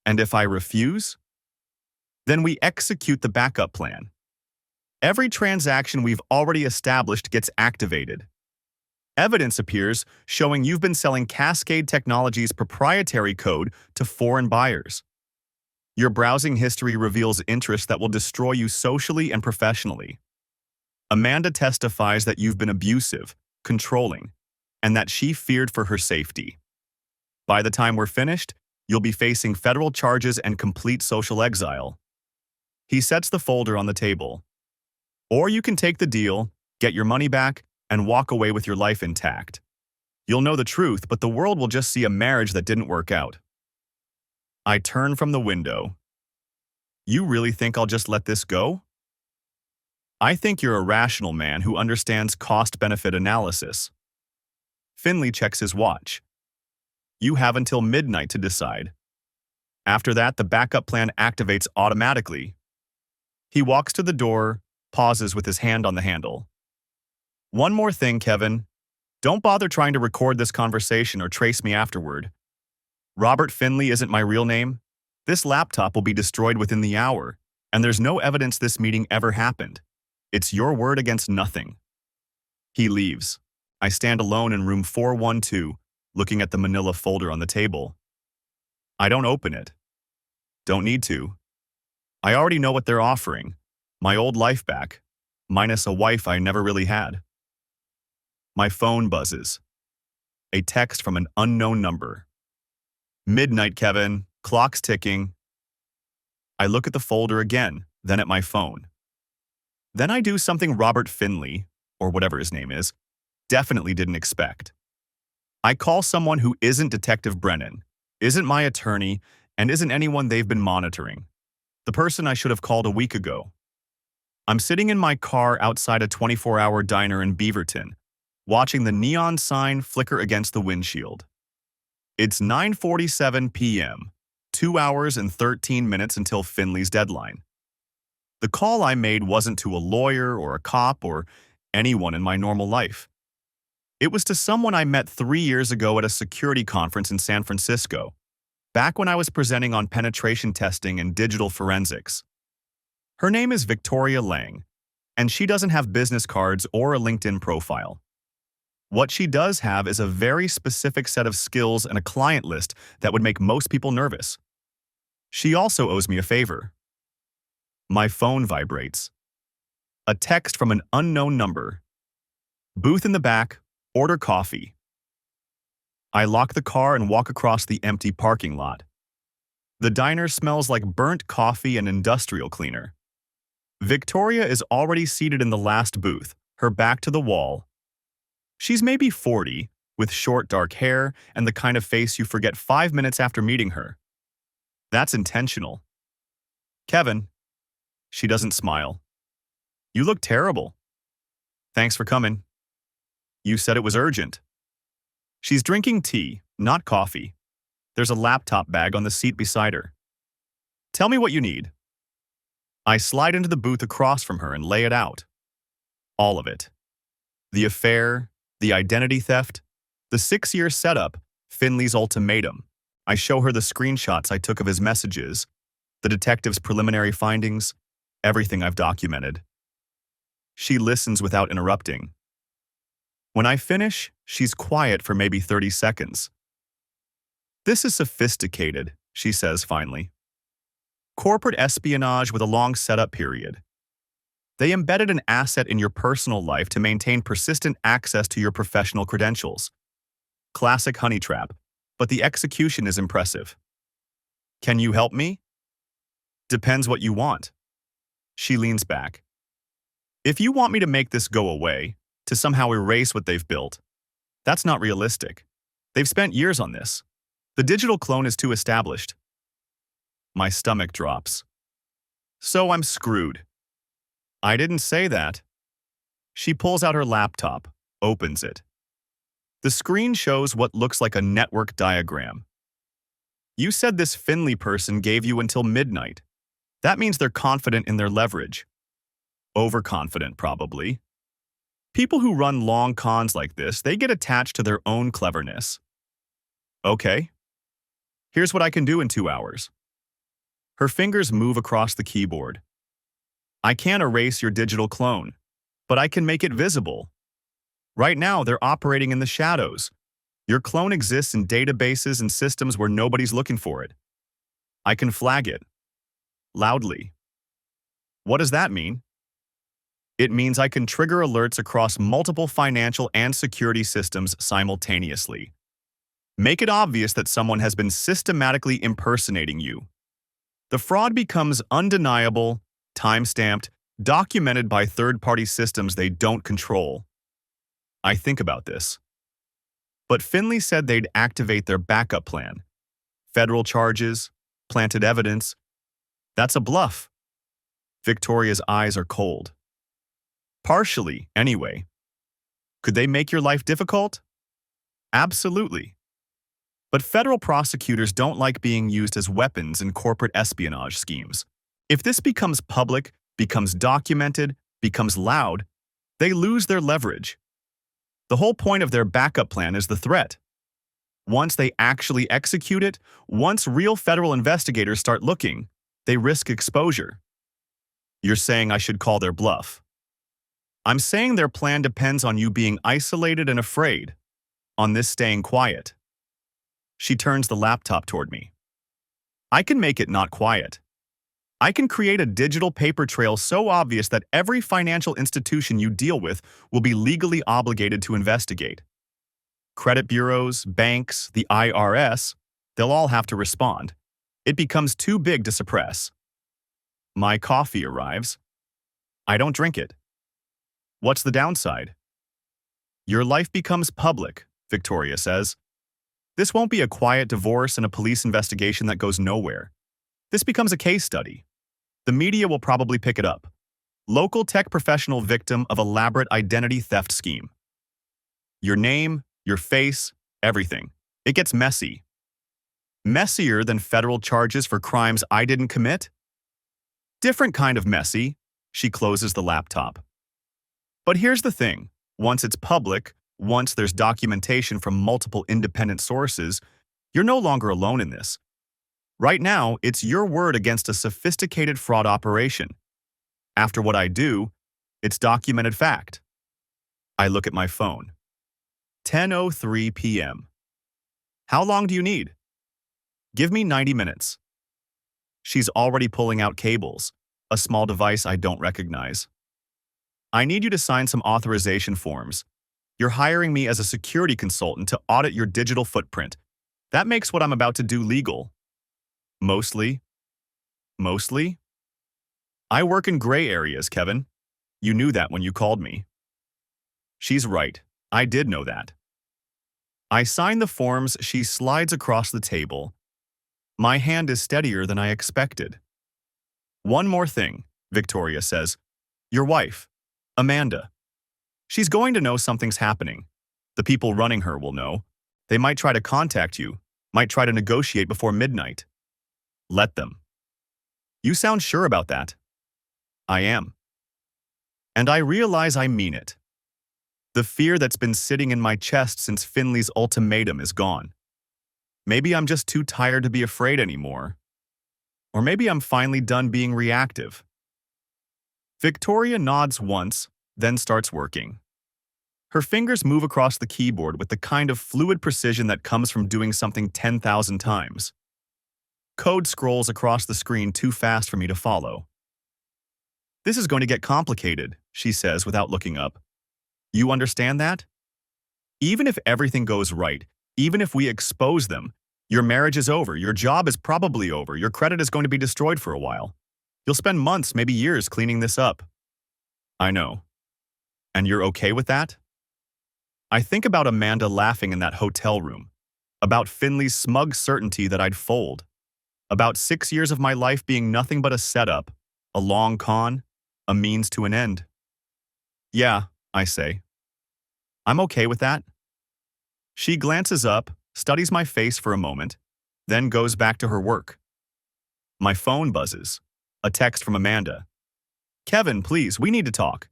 And if I refuse? Then we execute the backup plan. Every transaction we've already established gets activated. Evidence appears showing you've been selling Cascade Technologies' proprietary code to foreign buyers. Your browsing history reveals interests that will destroy you socially and professionally. Amanda testifies that you've been abusive, controlling, and that she feared for her safety. By the time we're finished, you'll be facing federal charges and complete social exile. He sets the folder on the table. Or you can take the deal, get your money back, and walk away with your life intact. You'll know the truth, but the world will just see a marriage that didn't work out. I turn from the window. You really think I'll just let this go? I think you're a rational man who understands cost-benefit analysis. Finley checks his watch. You have until midnight to decide. After that, the backup plan activates automatically. He walks to the door, pauses with his hand on the handle. One more thing, Kevin. Don't bother trying to record this conversation or trace me afterward. Robert Finley isn't my real name. This laptop will be destroyed within the hour, and there's no evidence this meeting ever happened. It's your word against nothing. He leaves. I stand alone in room 412, looking at the manila folder on the table. I don't open it. Don't need to. I already know what they're offering. My old life back, minus a wife I never really had. My phone buzzes. A text from an unknown number. Midnight, Kevin. Clock's ticking. I look at the folder again, then at my phone. Then I do something Robert Finley, or whatever his name is, definitely didn't expect. I call someone who isn't Detective Brennan, isn't my attorney, and isn't anyone they've been monitoring. The person I should have called a week ago. I'm sitting in my car outside a 24-hour diner in Beaverton, watching the neon sign flicker against the windshield. It's 9:47 p.m., 2 hours and 13 minutes until Finley's deadline. The call I made wasn't to a lawyer or a cop or anyone in my normal life. It was to someone I met 3 years ago at a security conference in San Francisco, back when I was presenting on penetration testing and digital forensics. Her name is Victoria Lang, and she doesn't have business cards or a LinkedIn profile. What she does have is a very specific set of skills and a client list that would make most people nervous. She also owes me a favor. My phone vibrates. A text from an unknown number. Booth in the back, order coffee. I lock the car and walk across the empty parking lot. The diner smells like burnt coffee and industrial cleaner. Victoria is already seated in the last booth, her back to the wall. She's maybe 40, with short dark hair and the kind of face you forget 5 minutes after meeting her. That's intentional. Kevin. She doesn't smile. You look terrible. Thanks for coming. You said it was urgent. She's drinking tea, not coffee. There's a laptop bag on the seat beside her. Tell me what you need. I slide into the booth across from her and lay it out. All of it. The affair, the identity theft, the 6-year setup, Finley's ultimatum. I show her the screenshots I took of his messages, the detective's preliminary findings, everything I've documented. She listens without interrupting. When I finish, she's quiet for maybe 30 seconds. This is sophisticated, she says finally. Corporate espionage with a long setup period. They embedded an asset in your personal life to maintain persistent access to your professional credentials. Classic honey trap, but the execution is impressive. Can you help me? Depends what you want. She leans back. If you want me to make this go away, to somehow erase what they've built, that's not realistic. They've spent years on this. The digital clone is too established. My stomach drops. So I'm screwed. I didn't say that. She pulls out her laptop, opens it. The screen shows what looks like a network diagram. You said this Finley person gave you until midnight. That means they're confident in their leverage. Overconfident, probably. People who run long cons like this, they get attached to their own cleverness. Okay. Here's what I can do in 2 hours. Her fingers move across the keyboard. I can't erase your digital clone, but I can make it visible. Right now, they're operating in the shadows. Your clone exists in databases and systems where nobody's looking for it. I can flag it. Loudly. What does that mean? It means I can trigger alerts across multiple financial and security systems simultaneously. Make it obvious that someone has been systematically impersonating you. The fraud becomes undeniable, time-stamped, documented by third-party systems they don't control. I think about this. But Finley said they'd activate their backup plan. Federal charges, planted evidence. That's a bluff. Victoria's eyes are cold. Partially, anyway. Could they make your life difficult? Absolutely. But federal prosecutors don't like being used as weapons in corporate espionage schemes. If this becomes public, becomes documented, becomes loud, they lose their leverage. The whole point of their backup plan is the threat. Once they actually execute it, once real federal investigators start looking, they risk exposure. You're saying I should call their bluff. I'm saying their plan depends on you being isolated and afraid, on this staying quiet. She turns the laptop toward me. I can make it not quiet. I can create a digital paper trail so obvious that every financial institution you deal with will be legally obligated to investigate. Credit bureaus, banks, the IRS, they'll all have to respond. It becomes too big to suppress. My coffee arrives. I don't drink it. What's the downside? Your life becomes public, Victoria says. This won't be a quiet divorce and a police investigation that goes nowhere. This becomes a case study. The media will probably pick it up. Local tech professional victim of elaborate identity theft scheme. Your name, your face, everything. It gets messy. Messier than federal charges for crimes I didn't commit? Different kind of messy. She closes the laptop. But here's the thing. Once it's public, once there's documentation from multiple independent sources, you're no longer alone in this. Right now, it's your word against a sophisticated fraud operation. After what I do, it's documented fact. I look at my phone. 10:03 p.m. How long do you need? Give me 90 minutes. She's already pulling out cables, a small device I don't recognize. I need you to sign some authorization forms. You're hiring me as a security consultant to audit your digital footprint. That makes what I'm about to do legal. Mostly? Mostly? I work in gray areas, Kevin. You knew that when you called me. She's right. I did know that. I sign the forms. She slides across the table. My hand is steadier than I expected. One more thing, Victoria says. Your wife, Amanda. She's going to know something's happening. The people running her will know. They might try to contact you, might try to negotiate before midnight. Let them. You sound sure about that. I am. And I realize I mean it. The fear that's been sitting in my chest since Finley's ultimatum is gone. Maybe I'm just too tired to be afraid anymore. Or maybe I'm finally done being reactive. Victoria nods once, then starts working. Her fingers move across the keyboard with the kind of fluid precision that comes from doing something 10,000 times. Code scrolls across the screen too fast for me to follow. This is going to get complicated, she says without looking up. You understand that? Even if everything goes right, even if we expose them, your marriage is over, your job is probably over, your credit is going to be destroyed for a while. You'll spend months, maybe years, cleaning this up. I know. And you're okay with that? I think about Amanda laughing in that hotel room, about Finley's smug certainty that I'd fold, about 6 years of my life being nothing but a setup, a long con, a means to an end. Yeah, I say. I'm okay with that. She glances up, studies my face for a moment, then goes back to her work. My phone buzzes. A text from Amanda. Kevin, please, we need to talk.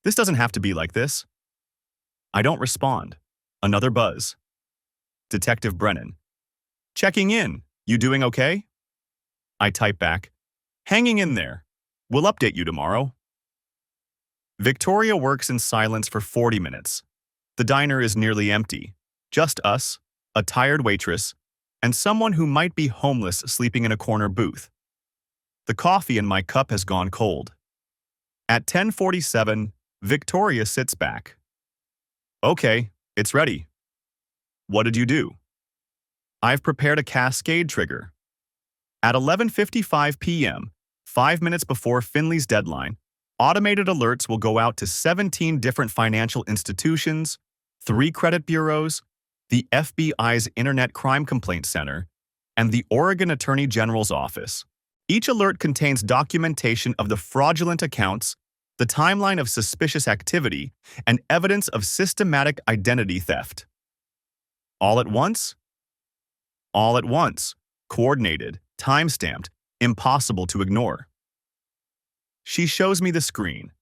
This doesn't have to be like this. I don't respond. Another buzz. Detective Brennan. Checking in. You doing okay? I type back. Hanging in there. We'll update you tomorrow. Victoria works in silence for 40 minutes. The diner is nearly empty. Just us, a tired waitress, and someone who might be homeless sleeping in a corner booth. The coffee in my cup has gone cold. At 10:47, Victoria sits back. Okay, it's ready. What did you do? I've prepared a cascade trigger. At 11:55 p.m., 5 minutes before Finley's deadline, automated alerts will go out to 17 different financial institutions, 3 credit bureaus, the FBI's Internet Crime Complaint Center, and the Oregon Attorney General's office. Each alert contains documentation of the fraudulent accounts, the timeline of suspicious activity, and evidence of systematic identity theft. All at once? All at once. Coordinated, time-stamped, impossible to ignore. She shows me the screen.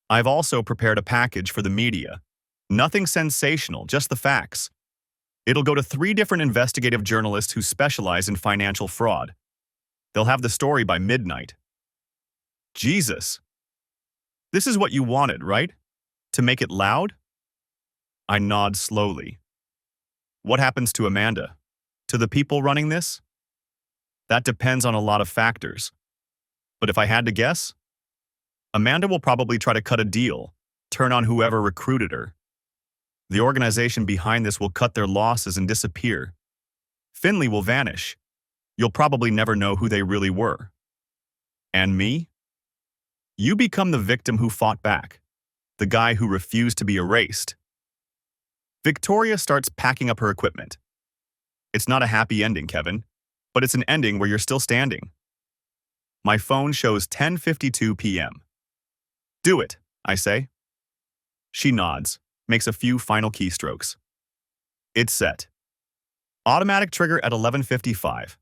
I've also prepared a package for the media. Nothing sensational, just the facts. It'll go to 3 different investigative journalists who specialize in financial fraud. They'll have the story by midnight. Jesus. This is what you wanted, right? To make it loud? I nod slowly. What happens to Amanda? To the people running this? That depends on a lot of factors. But if I had to guess, Amanda will probably try to cut a deal, turn on whoever recruited her. The organization behind this will cut their losses and disappear. Finley will vanish. You'll probably never know who they really were. And me? You become the victim who fought back, the guy who refused to be erased. Victoria starts packing up her equipment. It's not a happy ending, Kevin, but it's an ending where you're still standing. My phone shows 10:52 p.m. Do it, I say. She nods, makes a few final keystrokes. It's set. Automatic trigger at 11:55.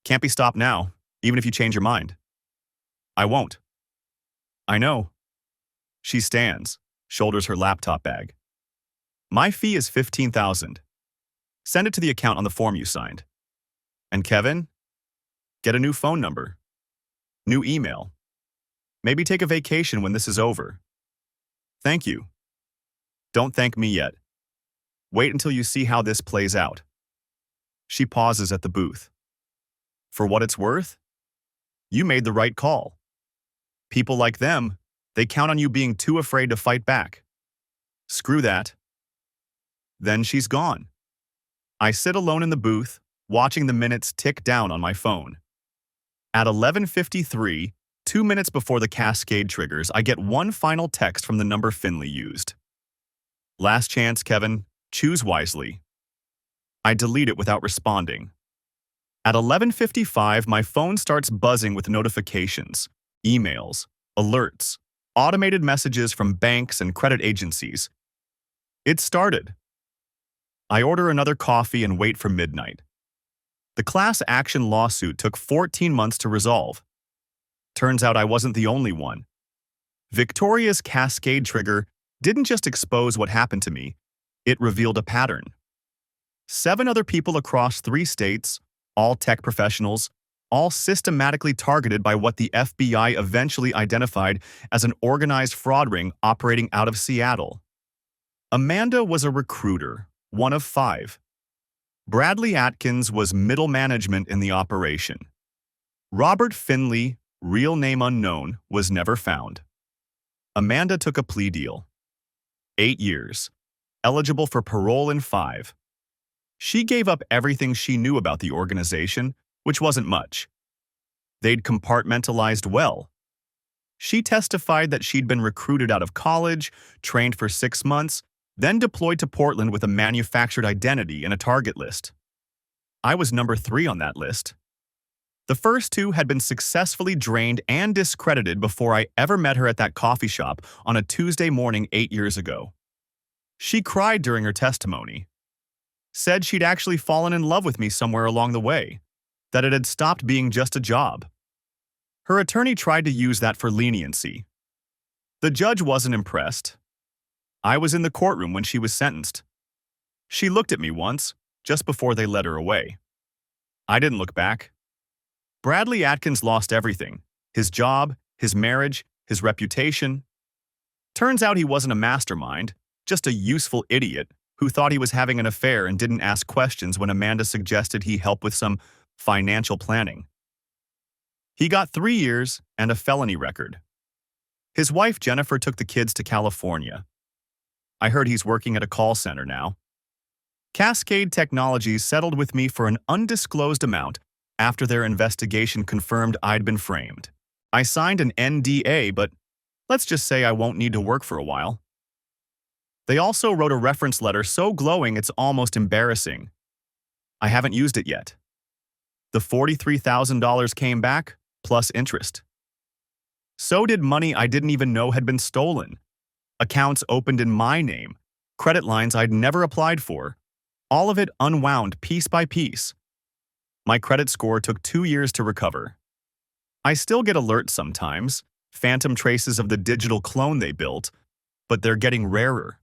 Can't be stopped now, even if you change your mind. I won't. I know. She stands, shoulders her laptop bag. My fee is $15,000. Send it to the account on the form you signed. And Kevin, get a new phone number, new email. Maybe take a vacation when this is over. Thank you. Don't thank me yet. Wait until you see how this plays out. She pauses at the booth. For what it's worth, you made the right call. People like them, they count on you being too afraid to fight back. Screw that. Then she's gone. I sit alone in the booth, watching the minutes tick down on my phone. At 11:53, 2 minutes before the cascade triggers, I get one final text from the number Finley used. Last chance, Kevin. Choose wisely. I delete it without responding. At 11:55, my phone starts buzzing with notifications, emails, alerts, automated messages from banks and credit agencies. It started. I order another coffee and wait for midnight. The class action lawsuit took 14 months to resolve. Turns out I wasn't the only one. Victoria's cascade trigger didn't just expose what happened to me, it revealed a pattern. 7 other people across 3 states, all tech professionals, all systematically targeted by what the FBI eventually identified as an organized fraud ring operating out of Seattle. Amanda was a recruiter, one of 5. Bradley Atkins was middle management in the operation. Robert Finley, real name unknown, was never found. Amanda took a plea deal. 8 years, eligible for parole in 5. She gave up everything she knew about the organization, which wasn't much. They'd compartmentalized well. She testified that she'd been recruited out of college, trained for 6 months, then deployed to Portland with a manufactured identity and a target list. I was number 3 on that list. The first 2 had been successfully drained and discredited before I ever met her at that coffee shop on a Tuesday morning 8 years ago. She cried during her testimony. Said she'd actually fallen in love with me somewhere along the way, that it had stopped being just a job. Her attorney tried to use that for leniency. The judge wasn't impressed. I was in the courtroom when she was sentenced. She looked at me once, just before they led her away. I didn't look back. Bradley Atkins lost everything: his job, his marriage, his reputation. Turns out he wasn't a mastermind, just a useful idiot who thought he was having an affair and didn't ask questions when Amanda suggested he help with some financial planning. He got 3 years and a felony record. His wife Jennifer took the kids to California. I heard he's working at a call center now. Cascade Technologies settled with me for an undisclosed amount after their investigation confirmed I'd been framed. I signed an NDA, but let's just say I won't need to work for a while. They also wrote a reference letter so glowing it's almost embarrassing. I haven't used it yet. The $43,000 came back, plus interest. So did money I didn't even know had been stolen. Accounts opened in my name, credit lines I'd never applied for. All of it unwound piece by piece. My credit score took 2 years to recover. I still get alerts sometimes, phantom traces of the digital clone they built, but they're getting rarer.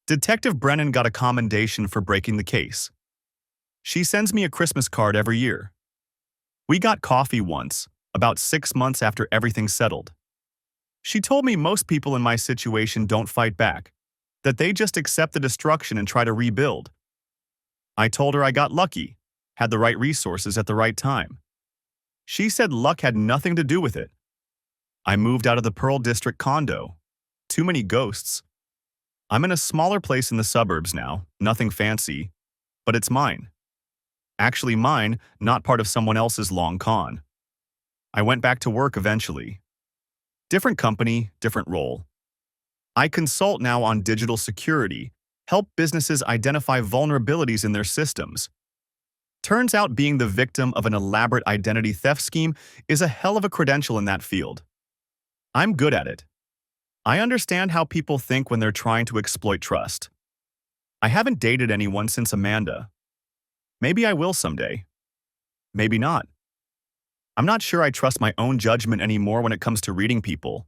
Detective Brennan got a commendation for breaking the case. She sends me a Christmas card every year. We got coffee once, about 6 months after everything settled. She told me most people in my situation don't fight back, that they just accept the destruction and try to rebuild. I told her I got lucky, had the right resources at the right time. She said luck had nothing to do with it. I moved out of the Pearl District condo. Too many ghosts. I'm in a smaller place in the suburbs now, nothing fancy, but it's mine. Actually mine, not part of someone else's long con. I went back to work eventually. Different company, different role. I consult now on digital security, help businesses identify vulnerabilities in their systems. Turns out being the victim of an elaborate identity theft scheme is a hell of a credential in that field. I'm good at it. I understand how people think when they're trying to exploit trust. I haven't dated anyone since Amanda. Maybe I will someday. Maybe not. I'm not sure I trust my own judgment anymore when it comes to reading people.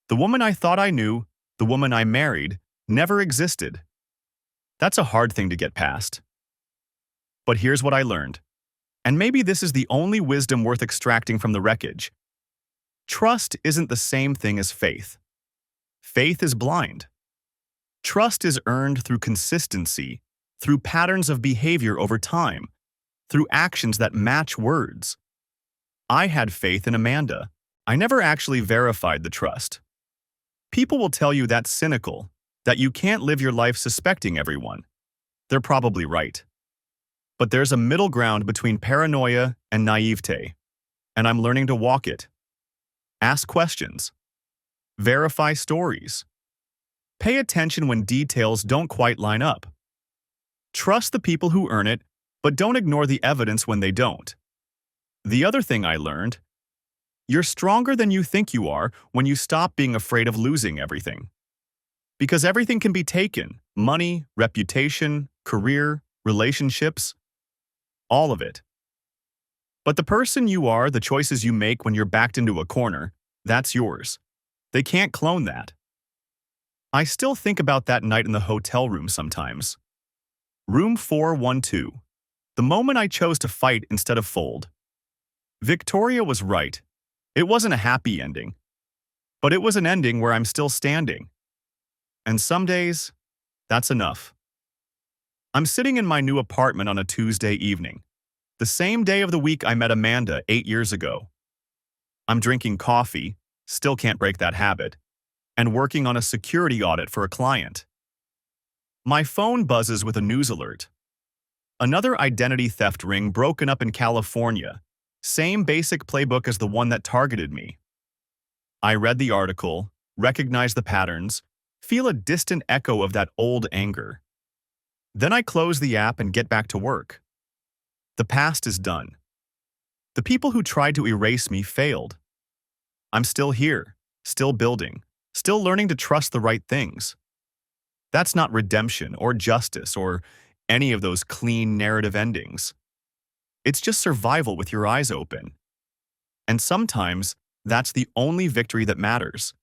The woman I thought I knew, the woman I married, never existed. That's a hard thing to get past. But here's what I learned. And maybe this is the only wisdom worth extracting from the wreckage. Trust isn't the same thing as faith. Faith is blind. Trust is earned through consistency, through patterns of behavior over time, through actions that match words. I had faith in Amanda. I never actually verified the trust. People will tell you that's cynical, that you can't live your life suspecting everyone. They're probably right. But there's a middle ground between paranoia and naivete, and I'm learning to walk it. Ask questions. Verify stories. Pay attention when details don't quite line up. Trust the people who earn it, but don't ignore the evidence when they don't. The other thing I learned, you're stronger than you think you are when you stop being afraid of losing everything. Because everything can be taken, money, reputation, career, relationships, all of it. But the person you are, the choices you make when you're backed into a corner, that's yours. They can't clone that. I still think about that night in the hotel room sometimes. Room 412. The moment I chose to fight instead of fold. Victoria was right. It wasn't a happy ending. But it was an ending where I'm still standing. And some days, that's enough. I'm sitting in my new apartment on a Tuesday evening, the same day of the week I met Amanda 8 years ago. I'm drinking coffee, still can't break that habit, and working on a security audit for a client. My phone buzzes with a news alert. Another identity theft ring broken up in California, same basic playbook as the one that targeted me. I read the article, recognize the patterns, feel a distant echo of that old anger. Then I close the app and get back to work. The past is done. The people who tried to erase me failed. I'm still here, still building, still learning to trust the right things. That's not redemption or justice or any of those clean narrative endings. It's just survival with your eyes open. And sometimes, that's the only victory that matters.